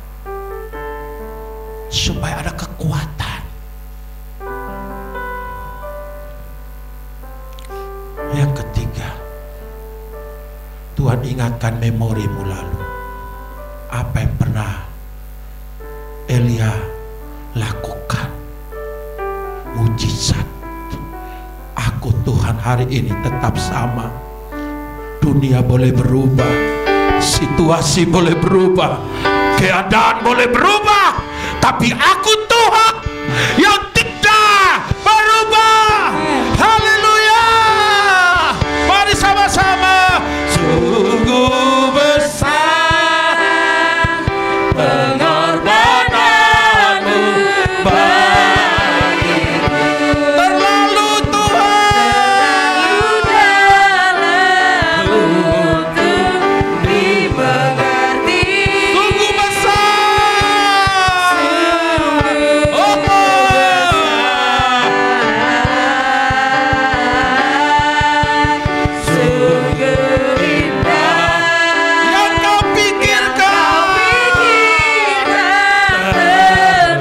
supaya ada kekuatan. Yang ketiga, Tuhan ingatkan memorimu lalu. Apa yang pernah Elia lakukan, mujizat. Aku Tuhan hari ini tetap sama. Dunia boleh berubah, situasi boleh berubah, keadaan boleh berubah, tapi aku Tuhan yang tidak berubah. Haleluya. Mari sama-sama. Sungguh besar pengorbananmu bagiku, terlalu Tuhan, terlalu dalam untuk dimengerti. Sungguh besar, oh besar, sungguh indah yang kau pikirkan tentang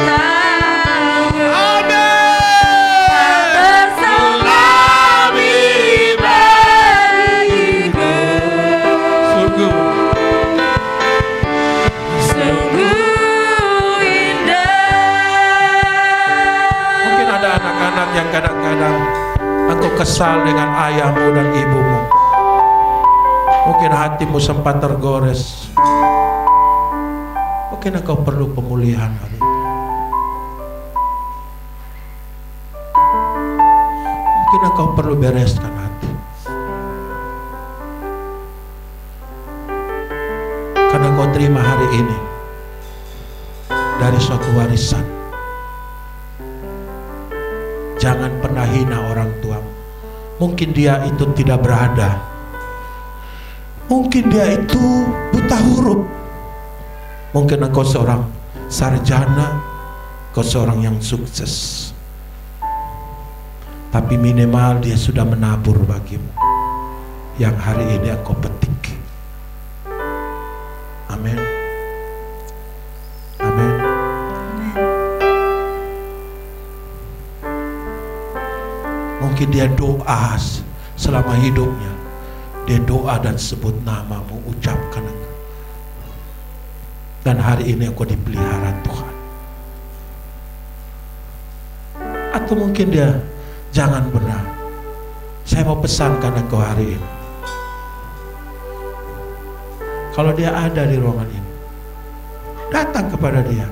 selami bagiku. Sungguh indah. Mungkin ada anak-anak yang kadang-kadang engkau kesal dengan ayahmu dan ibumu. Mungkin hatimu sempat tergores. Mungkin engkau perlu pemulihan hari ini. Mungkin engkau perlu bereskan hati. Karena engkau terima hari ini dari suatu warisan. Jangan pernah hina orang tuamu. Mungkin dia itu tidak berada. Mungkin dia itu buta huruf. Mungkin engkau seorang sarjana, kau seorang yang sukses, tapi minimal dia sudah menabur bagimu yang hari ini engkau petik. Amin. Amin. Mungkin dia doa selama hidupnya, dia doa dan sebut namamu, ucapkan engkau. Dan hari ini engkau dipelihara Tuhan. Atau mungkin dia, jangan benar. Saya mau pesankan engkau hari ini, kalau dia ada di ruangan ini, datang kepada dia,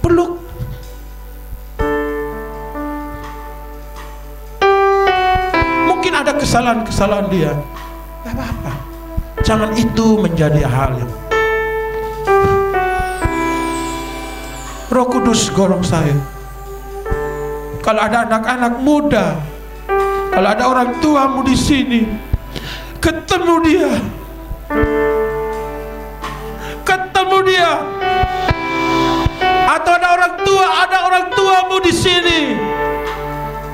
peluk. Mungkin ada kesalahan-kesalahan dia, gak apa-apa. Jangan itu menjadi hal yang Roh Kudus gorong saya. Kalau ada anak-anak muda, kalau ada orang tuamu di sini, ketemu dia, atau ada orang tuamu di sini,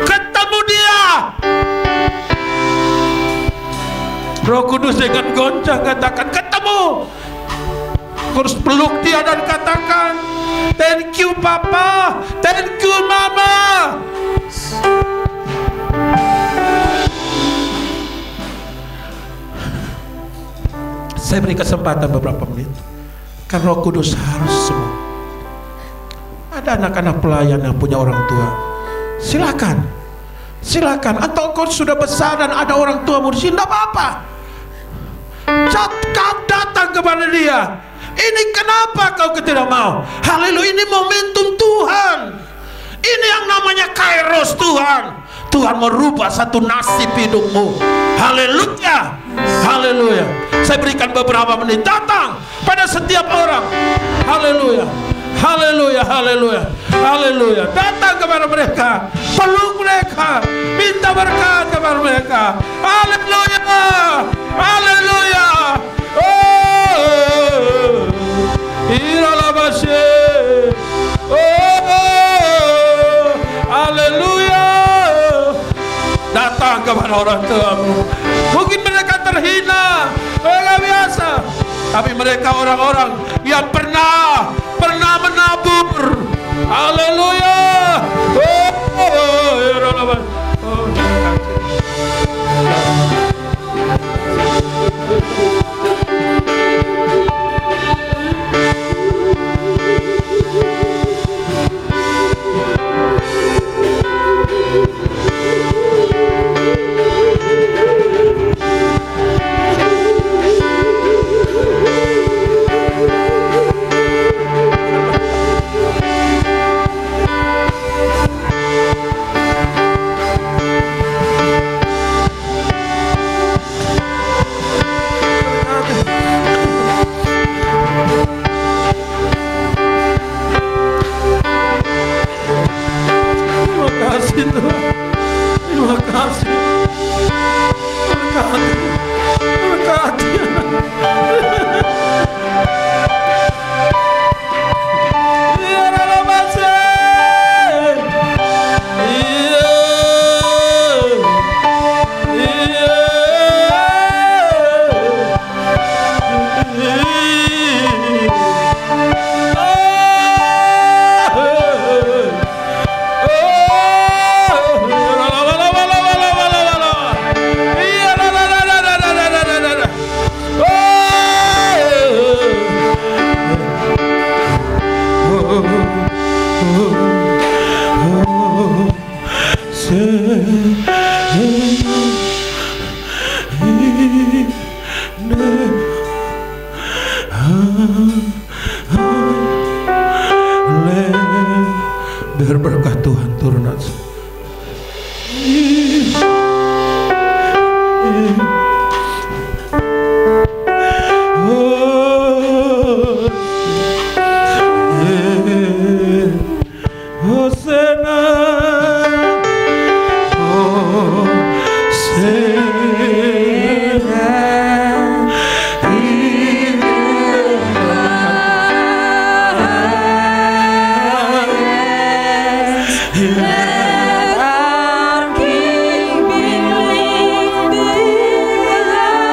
ketemu dia. Roh Kudus dengan goncang katakan ketemu. Harus peluk dia dan katakan, thank you Papa, thank you Mama. Saya beri kesempatan beberapa menit, karena Roh Kudus harus semua. Ada anak-anak pelayan yang punya orang tua, silakan, silakan. Atau kau sudah besar dan ada orang tuamu di sini, tidak apa-apa. Kau datang kepada dia. Ini kenapa kau tidak mau? Haleluya, ini momentum Tuhan. Ini yang namanya kairos Tuhan. Tuhan merubah satu nasib hidupmu. Haleluya, haleluya. Saya berikan beberapa menit, datang pada setiap orang. Haleluya, haleluya, haleluya, haleluya. Datang kepada mereka, peluk mereka, minta berkat kepada mereka. Haleluya, haleluya. Oh, iralabashe. Oh, haleluya. Datang kepada orang tuamu. Mungkin mereka terhina, mereka biasa, tapi mereka orang-orang yang pernah menabur. Haleluya. Biar berkat Tuhan turun atas. Let our King be lifted up.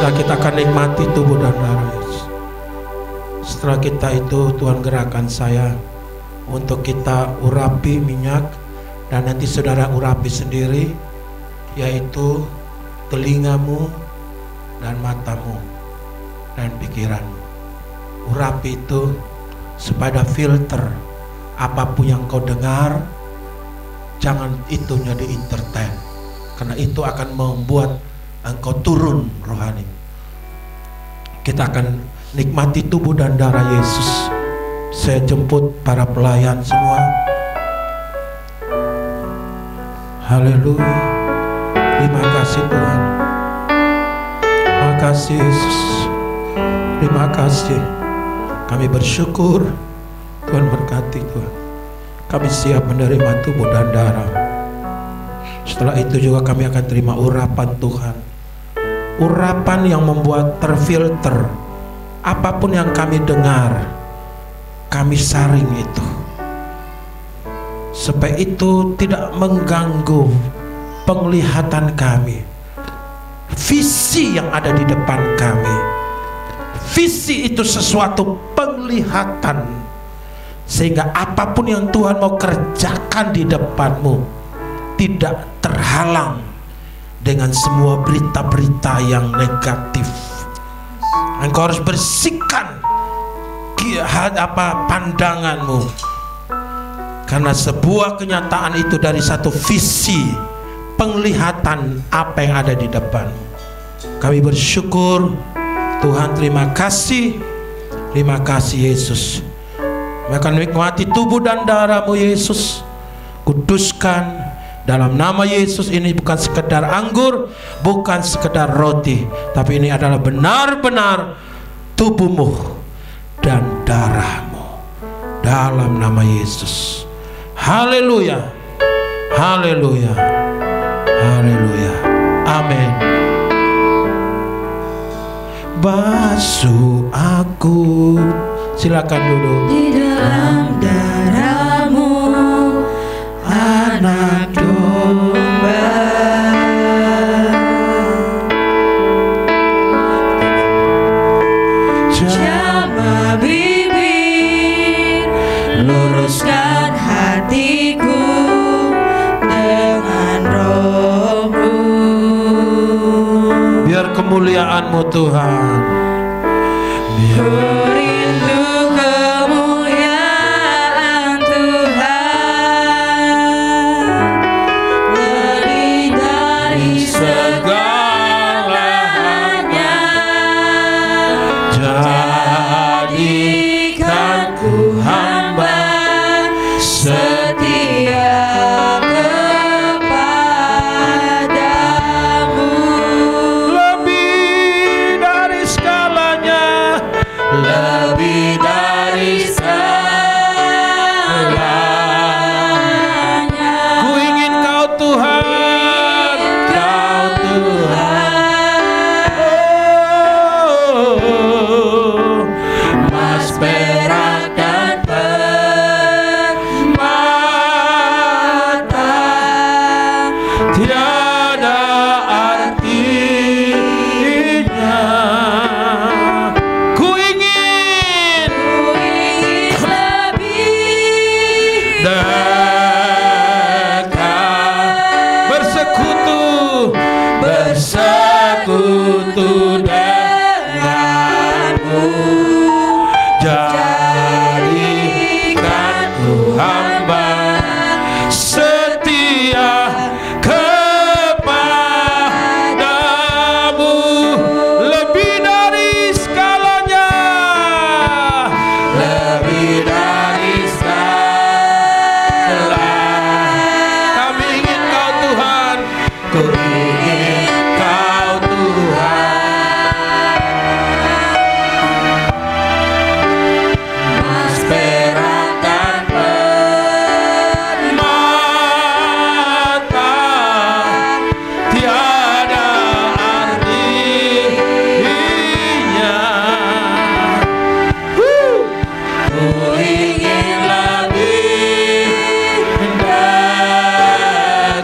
Kita akan nikmati tubuh dan darah Yesus. Setelah kita itu, Tuhan gerakkan saya untuk kita urapi minyak, dan nanti saudara urapi sendiri, yaitu telingamu dan matamu dan pikiranmu. Urapi itu supaya filter apapun yang kau dengar, jangan itu jadi entertain, karena itu akan membuat engkau turun rohani. Kita akan nikmati tubuh dan darah Yesus. Saya jemput para pelayan semua. Haleluya. Terima kasih Tuhan. Terima kasih Yesus. Terima kasih. Kami bersyukur. Tuhan berkati Tuhan. Kami siap menerima tubuh dan darah. Setelah itu juga kami akan terima urapan Tuhan. Urapan yang membuat terfilter apapun yang kami dengar, kami saring itu supaya itu tidak mengganggu penglihatan kami, visi yang ada di depan kami. Visi itu sesuatu penglihatan, sehingga apapun yang Tuhan mau kerjakan di depanmu tidak terhalang dengan semua berita-berita yang negatif. Engkau harus bersihkan pandanganmu, karena sebuah kenyataan itu dari satu visi penglihatan apa yang ada di depanmu. Kami bersyukur Tuhan, terima kasih Yesus. Kami akan menikmati tubuh dan darah-Mu Yesus. Kuduskan dalam nama Yesus. Ini bukan sekedar anggur, bukan sekedar roti, tapi ini adalah benar-benar tubuh-Mu dan darah-Mu. Dalam nama Yesus. Haleluya. Haleluya. Haleluya. Amin. Basuh aku. Silakan duduk. Di dalam darah-Mu, anak domba, jamah bibir, luruskan hatiku dengan Roh-Mu. Biar kemuliaan-Mu Tuhan. Rindu kemuliaan Tuhan. setia kepadamu. Lebih dari segalanya, Lebih dari segalanya, ku ingin Kau Tuhan, Kau Tuhan. Oh, emas, perak, dan permata, tiada artinya. Ku ingin ku ingin lebih dekat, bersekutu denganmu, jadikan ku hamba setia kepadamu. Lebih dari segalanya, lebih dari segalanya, kami ingin Kau Tuhan, ku ingin Kau Tuhan. emas, perak, dan Mata tiada artinya. Ku ingin lebih dekat,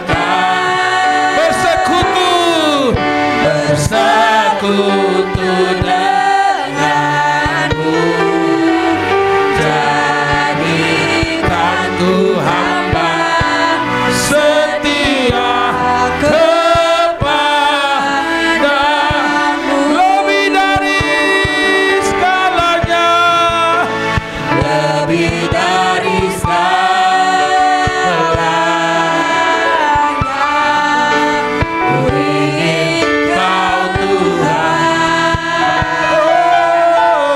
bersekutu denganmu, jadikan ku hamba setia kepadamu. Lebih dari segalanya, lebih dari segalanya, ku ingin Kau Tuhan.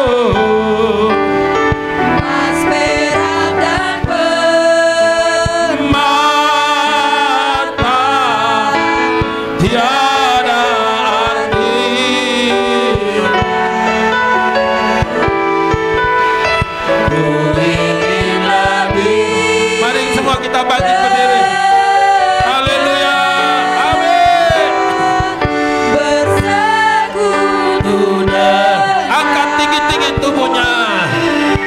Oh, emas, perak, dan mata tiada artinya. Ku ingin lebih. Mari semua kita bangkit berdiri. Haleluya. Amin. bersekutu Angkat tinggi-tinggi tubuhnya.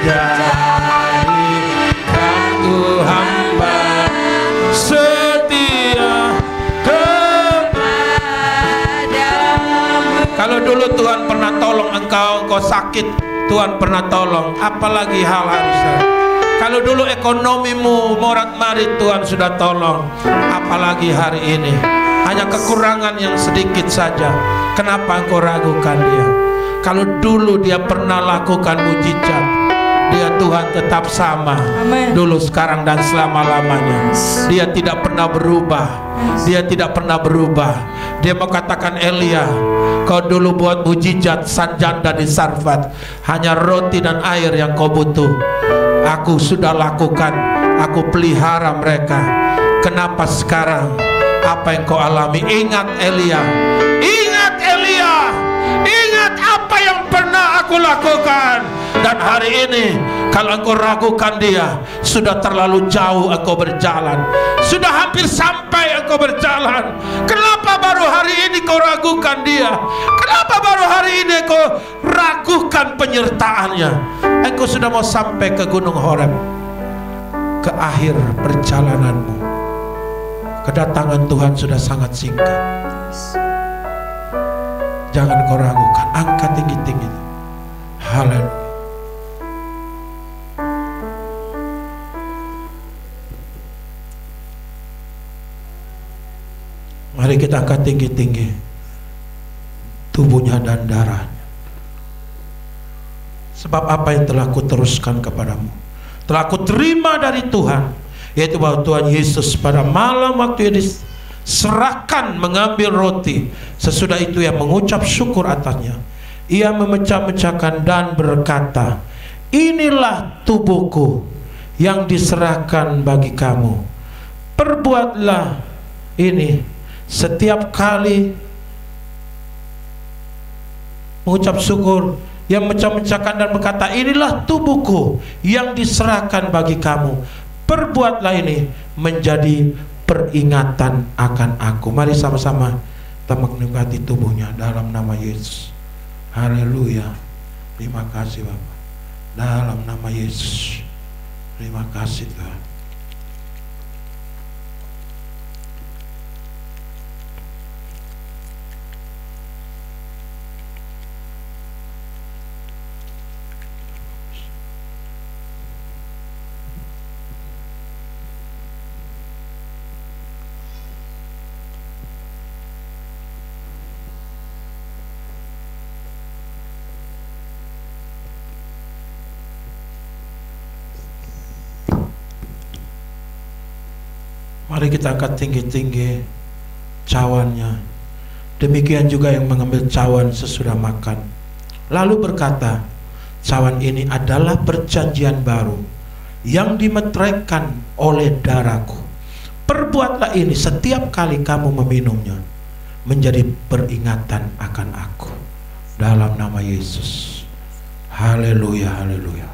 Jadikan ku hamba setia padamu. Kalau dulu Tuhan pernah tolong engkau sakit, Tuhan pernah tolong, apalagi hal harusnya. Kalau dulu ekonomimu morat-marit, Tuhan sudah tolong, apalagi hari ini. Hanya kekurangan yang sedikit saja. Kenapa engkau ragukan Dia? Kalau dulu Dia pernah lakukan mujizat, Dia Tuhan tetap sama. Amin. Dulu, sekarang, dan selama-lamanya. Dia tidak pernah berubah. Dia tidak pernah berubah. Dia mau katakan, Elia, kau dulu buat mujizat janda di Sarfat, hanya roti dan air yang kau butuh. Aku sudah lakukan, aku pelihara mereka. Kenapa sekarang? Apa yang kau alami? Ingat Elia, ingat Elia, ingat apa yang pernah aku lakukan. Dan hari ini, kalau engkau ragukan Dia, sudah terlalu jauh engkau berjalan, sudah hampir sampai engkau berjalan. Kenapa baru hari ini kau ragukan Dia? Kenapa baru hari ini kau ragukan penyertaannya? Engkau sudah mau sampai ke Gunung Horeb, ke akhir perjalananmu. Kedatangan Tuhan sudah sangat singkat. Jangan kau ragukan, angkat tinggi-tinggi. Haleluya. Mari kita angkat tinggi-tinggi tubuhnya dan darahnya. Sebab apa yang telah kuteruskan kepadamu, telah kuterima dari Tuhan, yaitu bahwa Tuhan Yesus pada malam waktu yang diserahkan mengambil roti, sesudah itu Ia mengucap syukur atasnya. Ia memecah-mecahkan dan berkata, inilah tubuhku yang diserahkan bagi kamu. Perbuatlah ini setiap kali mengucap syukur, yang memecah-mecahkan dan berkata, inilah tubuhku yang diserahkan bagi kamu. Perbuatlah ini menjadi peringatan akan aku. Mari sama-sama kita menikmati tubuhnya dalam nama Yesus. Haleluya. Terima kasih Bapak. Dalam nama Yesus. Terima kasih Tuhan. Mari kita angkat tinggi-tinggi cawannya. Demikian juga yang mengambil cawan sesudah makan, lalu berkata, cawan ini adalah perjanjian baru yang dimeteraikan oleh darahku. Perbuatlah ini setiap kali kamu meminumnya menjadi peringatan akan aku. Dalam nama Yesus. Haleluya, haleluya.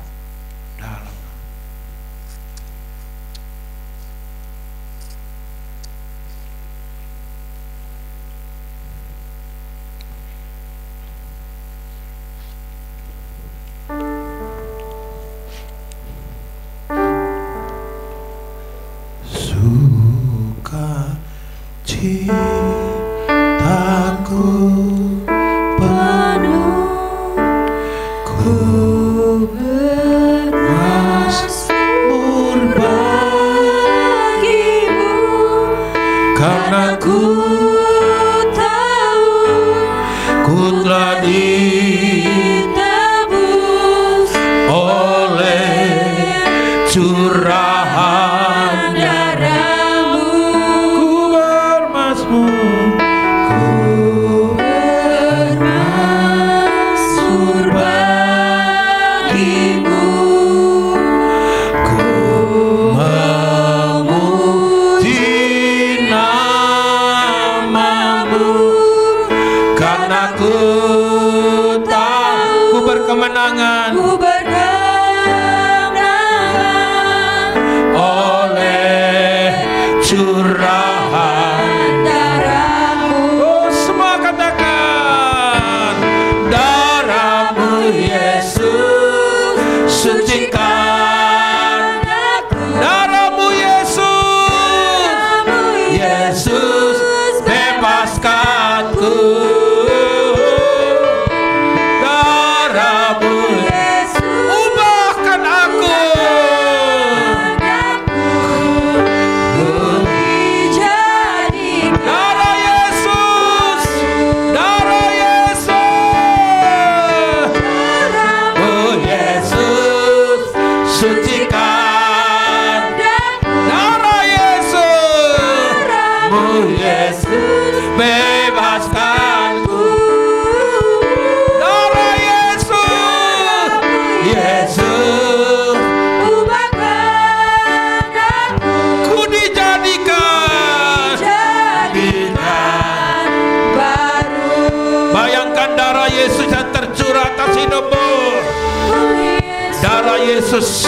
Yesus,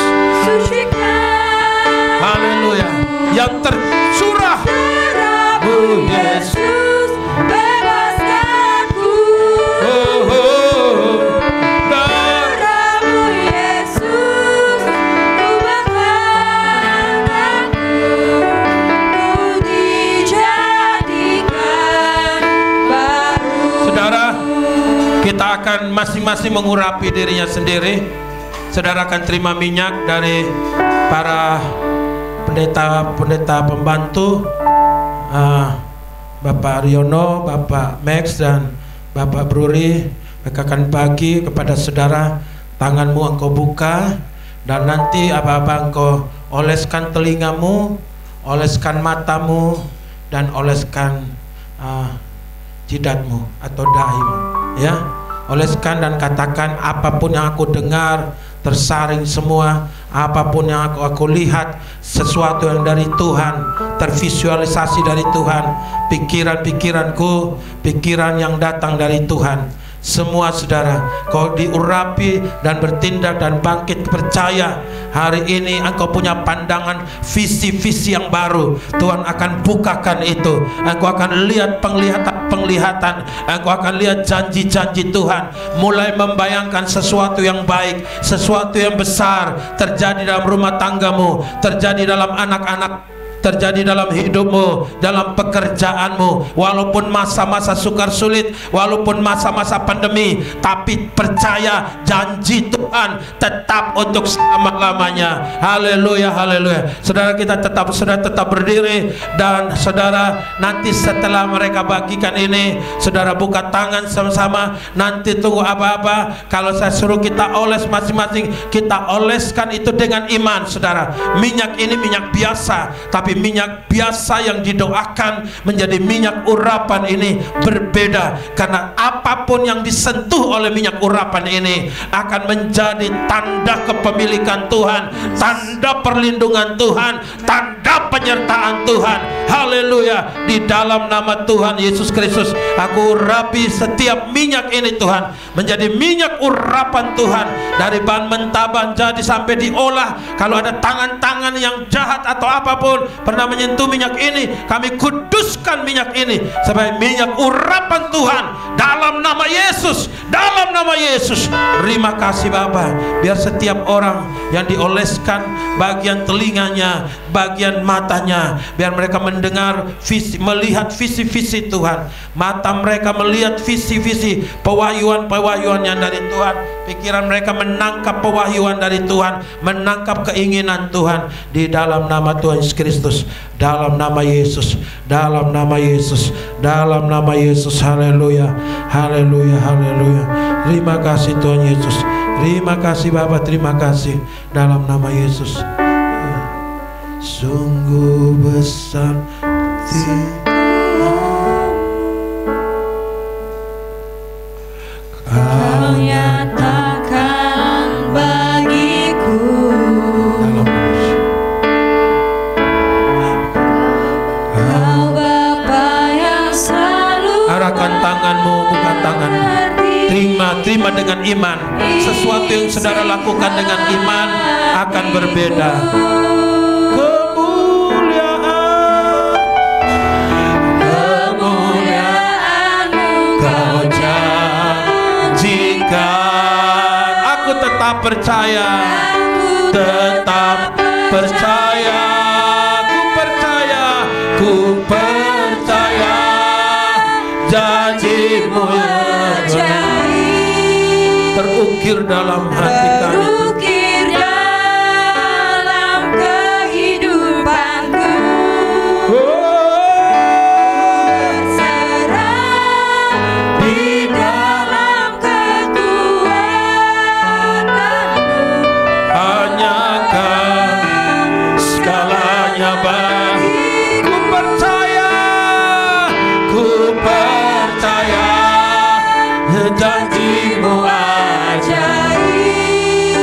haleluya, yang tercurah, darahmu Yesus, bebaskanku, darahmu Yesus, ubahkan aku, ku dijadikan baru. Saudara, kita akan masing-masing mengurapi dirinya sendiri. Saudara akan terima minyak dari para pendeta pembantu, Bapak Riono, Bapak Max, dan Bapak Bruri. Mereka akan bagi kepada saudara. Tanganmu engkau buka, dan nanti apa-apa engkau oleskan telingamu, oleskan matamu, dan oleskan jidatmu atau dahimu, ya. Oleskan dan katakan, apapun yang aku dengar tersaring semua, Apapun yang aku lihat, sesuatu yang dari Tuhan, tervisualisasi dari Tuhan, pikiran-pikiranku, pikiran yang datang dari Tuhan. Semua saudara, kau diurapi dan bertindak dan bangkit percaya. Hari ini engkau punya pandangan, visi-visi yang baru. Tuhan akan bukakan itu. Engkau akan lihat penglihatan, engkau akan lihat janji-janji Tuhan. Mulai membayangkan sesuatu yang baik, sesuatu yang besar terjadi dalam rumah tanggamu, terjadi dalam anak-anak, terjadi dalam hidupmu, dalam pekerjaanmu. Walaupun masa-masa sukar sulit, walaupun masa-masa pandemi, tapi percaya janji Tuhan tetap untuk selama-lamanya. Haleluya, haleluya. Saudara, kita tetap berdiri, dan saudara, nanti setelah mereka bagikan ini, saudara buka tangan sama-sama. Nanti tunggu apa-apa, kalau saya suruh kita oles masing-masing, kita oleskan itu dengan iman. Saudara, minyak ini minyak biasa, tapi minyak biasa yang didoakan menjadi minyak urapan ini berbeda, karena apapun yang disentuh oleh minyak urapan ini akan menjadi tanda kepemilikan Tuhan, tanda perlindungan Tuhan, tanda penyertaan Tuhan. Haleluya. Di dalam nama Tuhan Yesus Kristus, aku urapi setiap minyak ini Tuhan menjadi minyak urapan Tuhan, dari bahan mentah, bahan jadi sampai diolah. Kalau ada tangan-tangan yang jahat atau apapun pernah menyentuh minyak ini, kami kuduskan minyak ini sebagai minyak urapan Tuhan dalam nama Yesus, dalam nama Yesus. Terima kasih Bapa, biar setiap orang yang dioleskan bagian telinganya, bagian matanya, biar mereka mendengar melihat visi-visi Tuhan. Mata mereka melihat visi-visi, pewahyuan-pewahyuan yang dari Tuhan. Pikiran mereka menangkap pewahyuan dari Tuhan, menangkap keinginan Tuhan. Di dalam nama Tuhan Yesus Kristus, dalam nama Yesus, dalam nama Yesus, dalam nama Yesus. Haleluya, haleluya, haleluya. Terima kasih Tuhan Yesus, terima kasih Bapa, terima kasih dalam nama Yesus. Sungguh besar Kau nyatakan bagiku, Kau Bapa yang selalu arahkan tanganmu, bukan tangan. Terima dengan iman. Sesuatu yang saudara lakukan dengan iman akan berbeda. Tetap percaya, tetap percaya, ku percaya janjimu terukir dalam hati kami, terukir dalam kehidupanku. Berserah di dalam janjimu ajaib.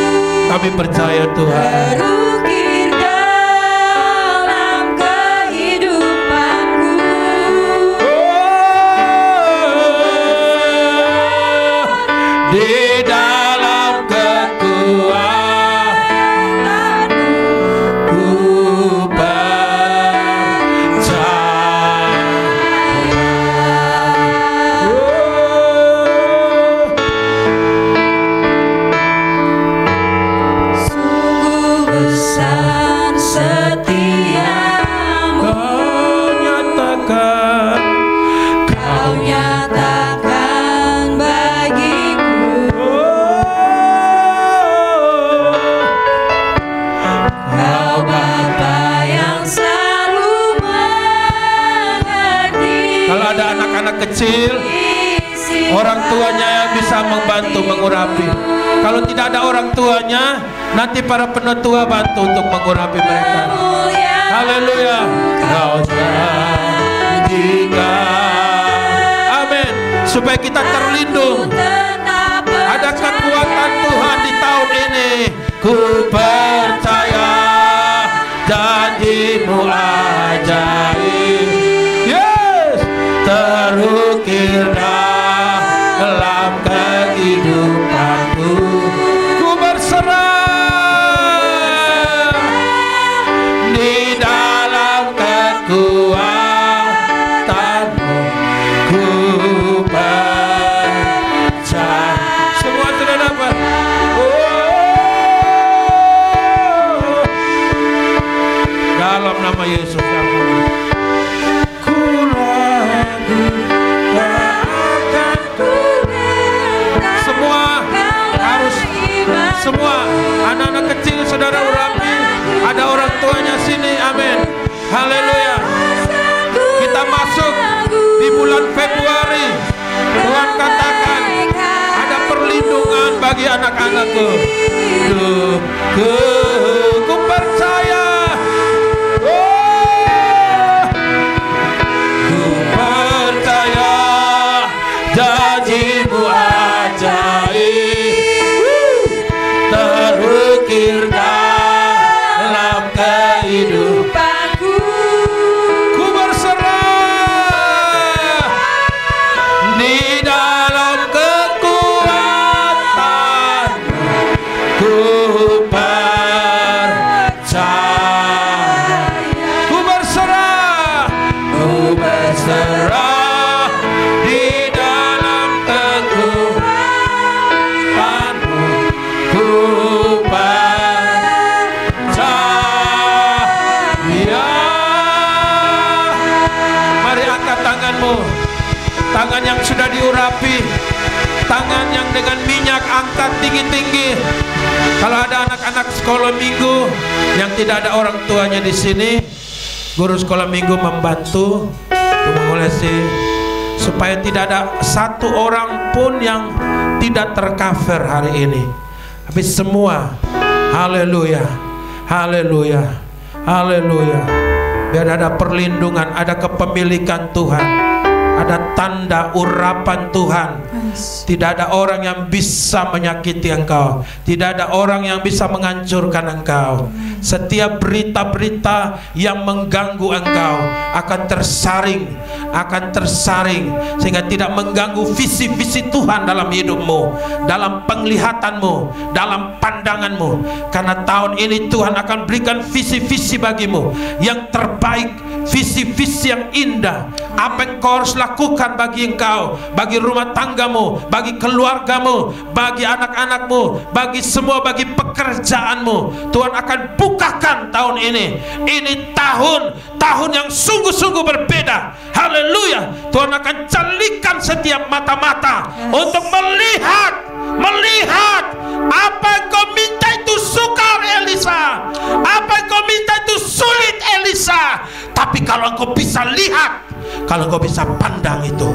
Kami percaya Tuhan. Terukir dalam kehidupanku. Di dalam kekuatanmu ku kecil, orang tuanya yang bisa membantu mengurapi. Kalau tidak ada orang tuanya, nanti para penetua bantu untuk mengurapi mereka. Haleluya. Kau janjikan, amin, supaya kita terlindung. Ada kekuatan Tuhan di tahun ini. Ku percaya. janjimu ajaib, yes, terukir dalam kehidupanku. Ku berserah di dalam kekuatanmu, ku percaya. Semua sudah dapat. Dalam nama Yesus yang mulia. Ku ragu tak akan semua harus, semua anak-anak kecil saudara urapi, ada orang tuanya sini, amin, haleluya. Kita masuk di bulan Februari, Tuhan katakan ada perlindungan bagi anak-anakku. Ku percaya. Janjimu ajaib, terukir dalam kehidupanku. Ku berserah di dalam kekuatan, ku percaya. Ku berserah, ku berserah. Tangan yang sudah diurapi, tangan yang dengan minyak angkat tinggi-tinggi. Kalau ada anak-anak sekolah minggu yang tidak ada orang tuanya di sini, guru sekolah minggu membantu mengolesi supaya tidak ada satu orang pun yang tidak tercover hari ini. Tapi semua, haleluya, haleluya, haleluya. Biar ada perlindungan, ada kepemilikan Tuhan. Ada tanda urapan Tuhan. Tidak ada orang yang bisa menyakiti engkau. Tidak ada orang yang bisa menghancurkan engkau. Setiap berita-berita yang mengganggu engkau akan tersaring, sehingga tidak mengganggu visi-visi Tuhan dalam hidupmu, dalam penglihatanmu, dalam pandanganmu. Karena tahun ini Tuhan akan berikan visi-visi bagimu yang terbaik, visi-visi yang indah. Apa yang kau harus lakukan bagi engkau, bagi rumah tanggamu, bagi keluargamu, bagi anak-anakmu, bagi semua, bagi pekerjaanmu. Tuhan akan bukakan tahun ini. Ini tahun yang sungguh-sungguh berbeda. Haleluya. Tuhan akan celikan setiap mata-mata untuk melihat apa yang kau minta itu sukar Elisa, apa yang kau minta itu sulit Elisa. Tapi kalau engkau bisa lihat, kalau engkau bisa pandang itu,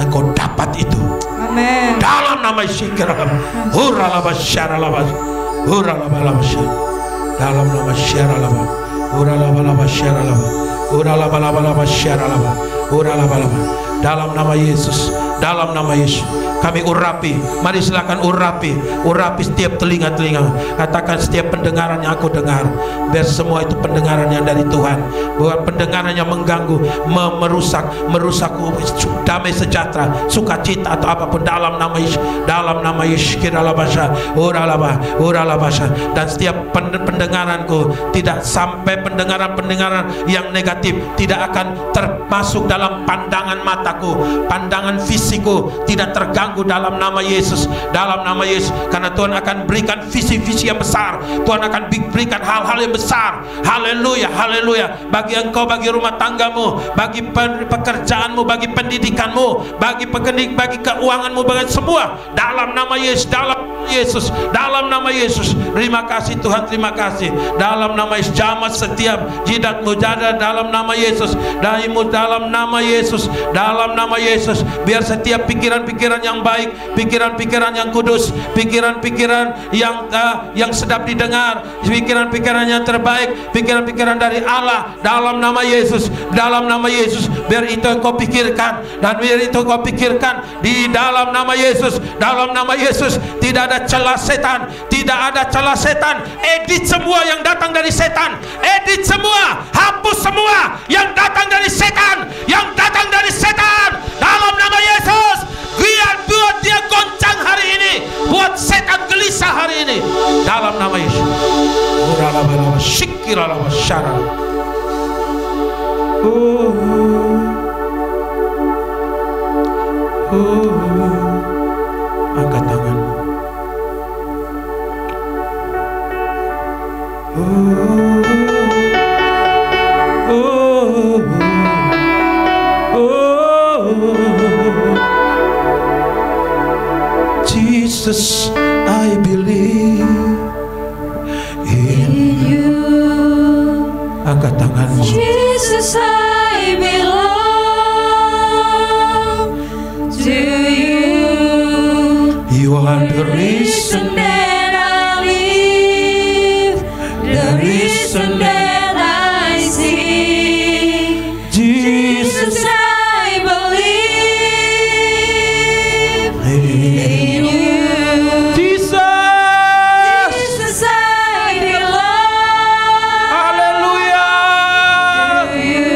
engkau dapat itu. Amin. Dalam nama Yesus, dalam nama Yesus, dalam nama Yesus kami urapi. Mari silakan urapi setiap telinga-telinga. Katakan setiap pendengaran yang aku dengar, biar semua itu pendengaran yang dari Tuhan, bukan pendengaran yang mengganggu, merusak damai sejahtera, sukacita atau apapun. Dalam nama Yesus, dalam nama Yesus, dan setiap pendengaranku tidak sampai pendengaran yang negatif tidak akan termasuk dalam pandangan mataku, pandangan fisikku tidak terganggu dalam nama Yesus, dalam nama Yesus. Karena Tuhan akan berikan visi-visi yang besar, Tuhan akan berikan hal-hal yang besar. Haleluya, haleluya. Bagi engkau, bagi rumah tanggamu, bagi pekerjaanmu, bagi pendidikanmu, bagi keuanganmu, bagi semua, dalam nama Yesus, dalam nama Yesus. Terima kasih Tuhan, terima kasih. Dalam nama Yesus, jamah setiap jidatmu, jadah dalam nama Yesus, dahimu dalam nama Yesus, dalam nama Yesus. Biar setiap pikiran-pikiran yang baik, pikiran-pikiran yang kudus, pikiran-pikiran yang sedap didengar, pikiran-pikiran yang terbaik, pikiran-pikiran dari Allah, dalam nama Yesus, dalam nama Yesus. Biar itu engkau pikirkan, dan biar itu engkau pikirkan di dalam nama Yesus, dalam nama Yesus. Tidak ada ada celah setan, tidak ada celah setan. Edit semua yang datang dari setan, edit semua, hapus semua yang datang dari setan, yang datang dari setan dalam nama Yesus. Biar buat dia goncang hari ini, buat setan gelisah hari ini dalam nama Yesus. Uralabalaba syikiralaba syara. Angkat tanganmu. Jesus, I believe in you. Angkat tanganmu. Jesus, I belong to you. You are the reason, that I live, the reason that I see. Jesus, I believe in you. Jesus. Jesus, I belong Hallelujah. to you.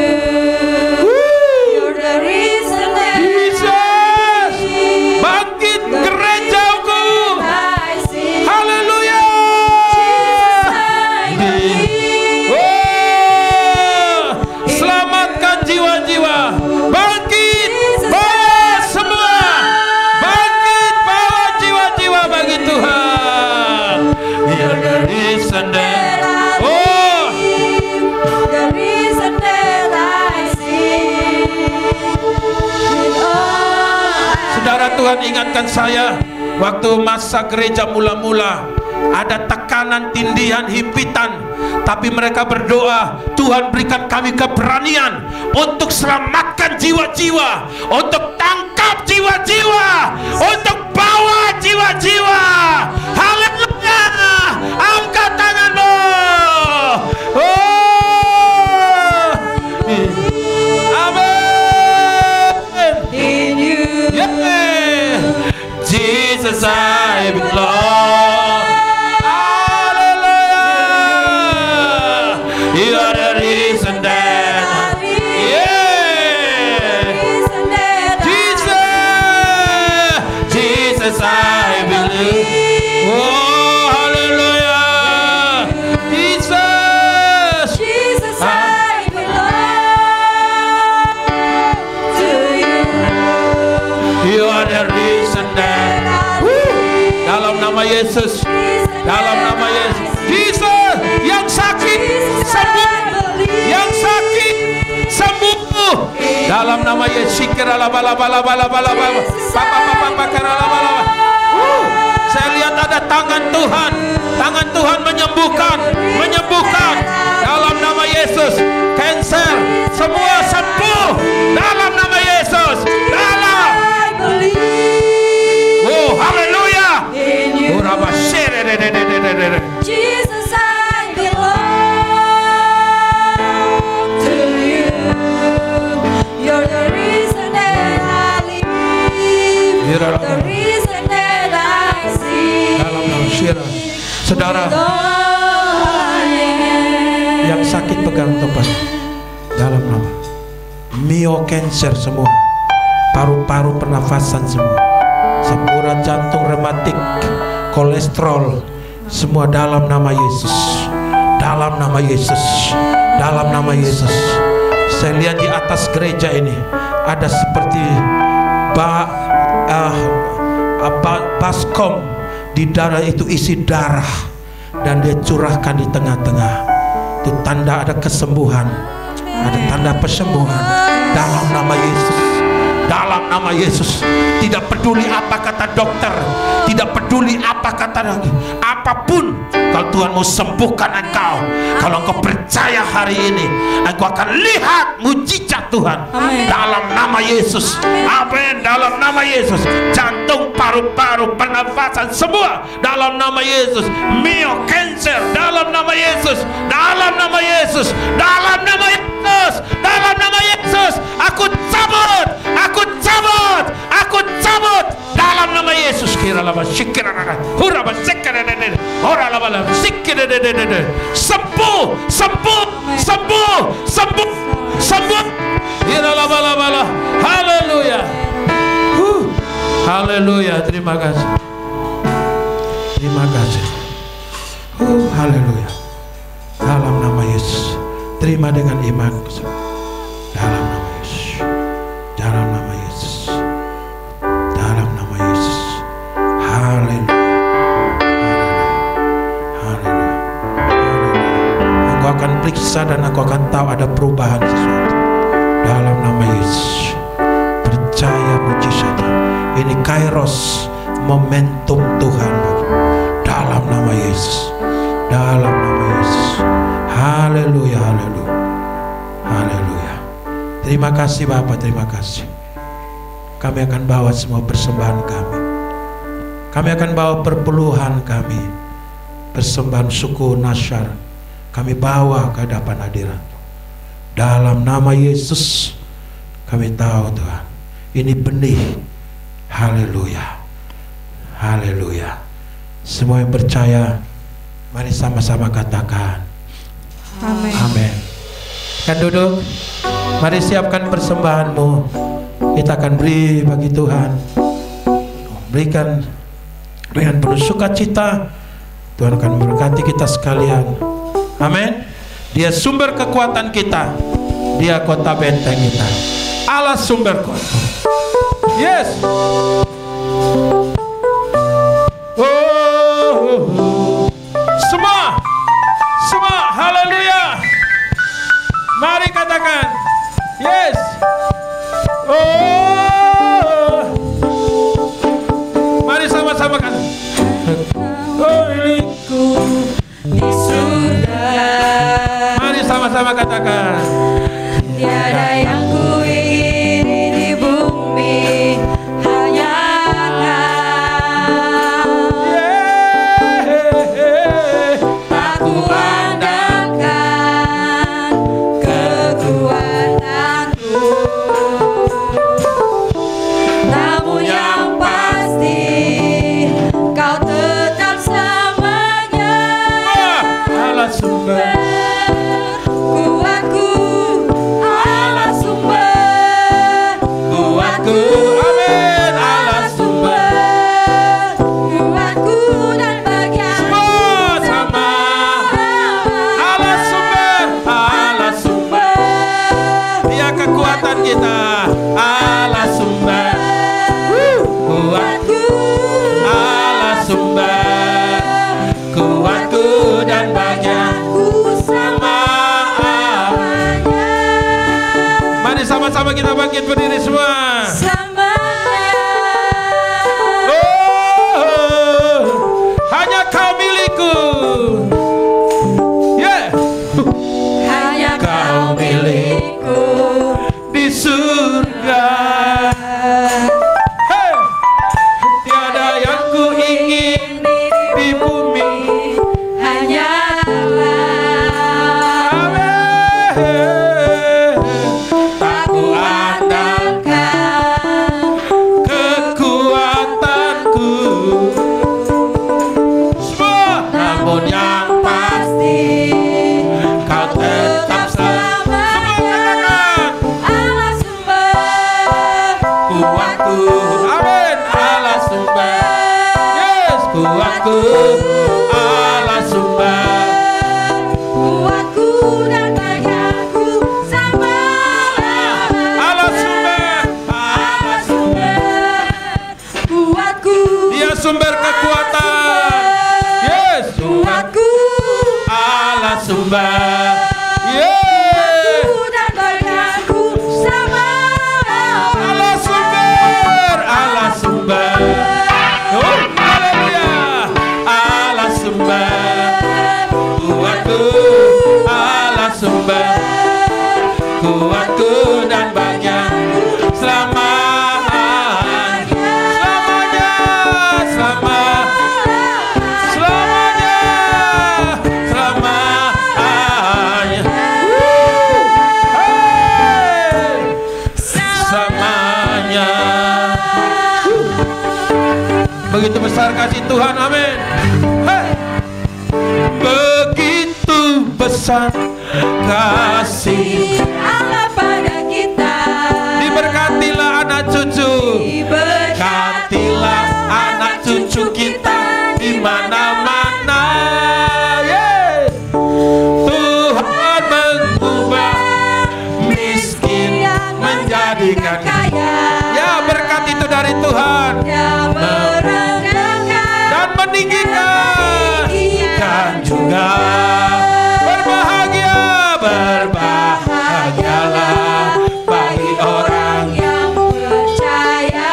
You're the reason that Jesus, bangkit gerejaku. I see. Haleluya. I believe. Oh, selamatkan jiwa-jiwa. Bangkit, bawa semua. Bangkit, bawa jiwa-jiwa bagi Tuhan. You're the reason that. Oh, The reason that I see. saudara, Tuhan ingatkan saya waktu masa gereja mula-mula ada tekanan, tindihan, himpitan, tapi mereka berdoa, Tuhan berikan kami keberanian untuk selamatkan jiwa-jiwa, untuk tangkap jiwa-jiwa, untuk bawa jiwa-jiwa. Haleluya. Angkat tanganmu. Oh, amin. In you. Yeah. Jesus, I belong. Hallelujah. You are the reason that. Yeah. Jesus, Jesus, I believe. Oh, hallelujah. Jesus. Jesus, I belong to you. You are the reason that. Dalam nama Yesus, dalam nama Yesus. Jesus, yang sakit sembuh, yang sakit sembuh. Dalam nama Yesus. Saya lihat ada tangan Tuhan, tangan Tuhan menyembuhkan, menyembuhkan. Dalam nama Yesus, kanker semua sembuh. Dalam nama Yesus, dalam. Oh, haleluya. Jesus, I belong to you. You're the reason that I live, the reason that I see. Dalam nama Syirah. Saudara All I am. yang sakit pegang tepat. Dalam nama mio cancer semua, paru-paru pernafasan semua, saluran jantung, rematik, kolesterol, semua dalam nama Yesus. Dalam nama Yesus. Dalam nama Yesus. Saya lihat di atas gereja ini ada seperti baskom, di darah itu isi darah dan dia curahkan di tengah-tengah. Itu tanda ada kesembuhan, ada tanda kesembuhan dalam nama Yesus. Dalam nama Yesus. Tidak peduli apa kata dokter, tidak peduli apa kata apapun, kalau Tuhan mau sembuhkan engkau, kalau engkau percaya hari ini, engkau akan lihat mujizat Tuhan. Amin. Dalam nama Yesus. Amin. Dalam nama Yesus. Jantung, paru-paru, pernafasan semua dalam nama Yesus. Mio cancer dalam nama Yesus. Dalam nama Yesus. Dalam nama Yesus. Dalam nama Yesus. Aku cabut. Aku cabut. Aku cabut dalam nama Yesus. Kira lama syikir hurab Ora la bala. Sembuh, sembuh, sembuh, sembuh, sembuh. Ira la bala. Haleluya. Haleluya. Terima kasih. Terima kasih. Haleluya. Dalam nama Yesus. Terima dengan iman. Dalam nama Yesus. Dalam nama Yesus. Dalam nama Yesus. Haleluya. Haleluya. Haleluya. Aku akan periksa dan aku akan tahu ada perubahan sesuatu. Dalam nama Yesus. Percaya mujizat. Ini kairos, momentum Tuhan. Dalam nama Yesus. Dalam nama Yesus. Haleluya, haleluya. Haleluya. Terima kasih Bapak, terima kasih. Kami akan bawa semua persembahan kami. Kami akan bawa perpuluhan kami. Persembahan suku nasyar. Kami bawa ke hadapan hadirat. Dalam nama Yesus. Kami tahu Tuhan. Ini benih. Haleluya. Haleluya. Semua yang percaya, mari sama-sama katakan Amin. amin. Kan duduk. Mari siapkan persembahanmu. Kita akan beri bagi Tuhan. Berikan dengan penuh sukacita. Tuhan akan memberkati kita sekalian. Amin. Dia sumber kekuatan kita. Dia kota benteng kita. Allah sumber kota. Yes. Semua, haleluya. Mari katakan, yes. Mari sama-sama kan. Milikku di surga. Mari sama-sama katakan. Tiada yang ku ingini di bumi, hanya tak ku andalkan kekuatanku, namun yang pasti kau tetap selamanya. Allah sumber. Kuatku, Allah sumber. Kuatku, Amin. Allah sumber. Kuatku dan bagianku Semua sama. Allah sumber. Allah sumber. Dia kekuatan kita. Allah sumber. Kuatku. Allah sumber. Kuatku dan bagianku sama. Mari sama-sama kita bangkit berdiri semua. Hanya kau milikku. Yeah. Hanya kau milikku Di surga. Hey. Tiada yang ku ingin di bumi. hanyalah Amin. Tak ku andalkan kekuatanku. Semua. Namun yang pasti kau tetap sama. Semua katakan. Allah sumber Kuatku. Amin. Allah sumber. Yes. Kuatku. Allah sumber. kuatku dan bagianku sama. Allah sumber. Allah sumber. Kuatku Dia sumber kekuatan. Yes. kuatku Allah sumber. Yes. dan bagianku sama. Allah sumber. Allah sumber. Oh, haleluya. Allah sumber. Kuatku. Allah sumber. Kuatku dan bagianku selamanya. Selamanya. Selamanya. Hey. Selamanya. Begitu besar kasih Tuhan, amin. Hey. besar kasih Allah pada kita. Diberkatilah anak cucu, berkatilah anak cucu kita di mana-mana. Yeah. Tuhan mengubah miskin menjadikan kaya. Ya, berkat itu dari Tuhan. Yang merendahkan Dan meninggikan juga. Berbahagia, berbahagialah bagi orang yang percaya.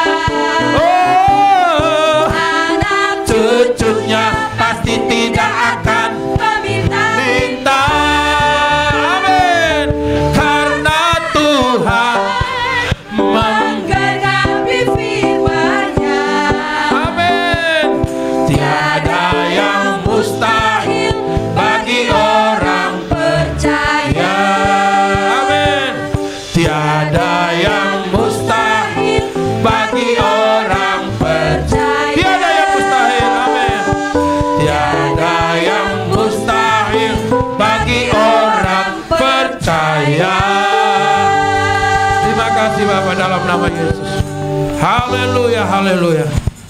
oh, Anak cucunya pasti tidak akan meminta. minta. Amin. Karena Tuhan Menggenapi firman-Nya. Amin. Tiada yang mustahil bagi orang Percaya. Amin. Tiada yang mustahil bagi orang percaya. Tiada yang mustahil. Amin. Tiada yang mustahil bagi orang percaya. Terima kasih Bapak dalam nama Yesus. Haleluya, haleluya.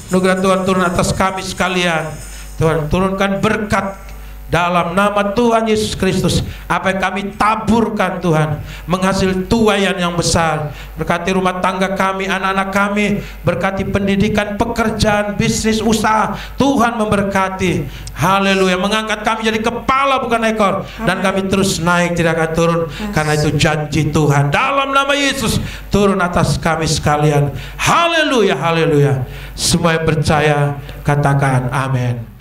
Anugerah Tuhan turun atas kami sekalian. Tuhan turunkan berkat dalam nama Tuhan Yesus Kristus. Apa yang kami taburkan Tuhan menghasil tuaian yang besar. Berkati rumah tangga kami, anak-anak kami. Berkati pendidikan, pekerjaan, bisnis, usaha. Tuhan memberkati. Haleluya. Mengangkat kami jadi kepala bukan ekor. Dan kami terus naik, tidak akan turun. Karena itu janji Tuhan. Dalam nama Yesus turun atas kami sekalian. Haleluya, haleluya. Semua yang percaya katakan amin.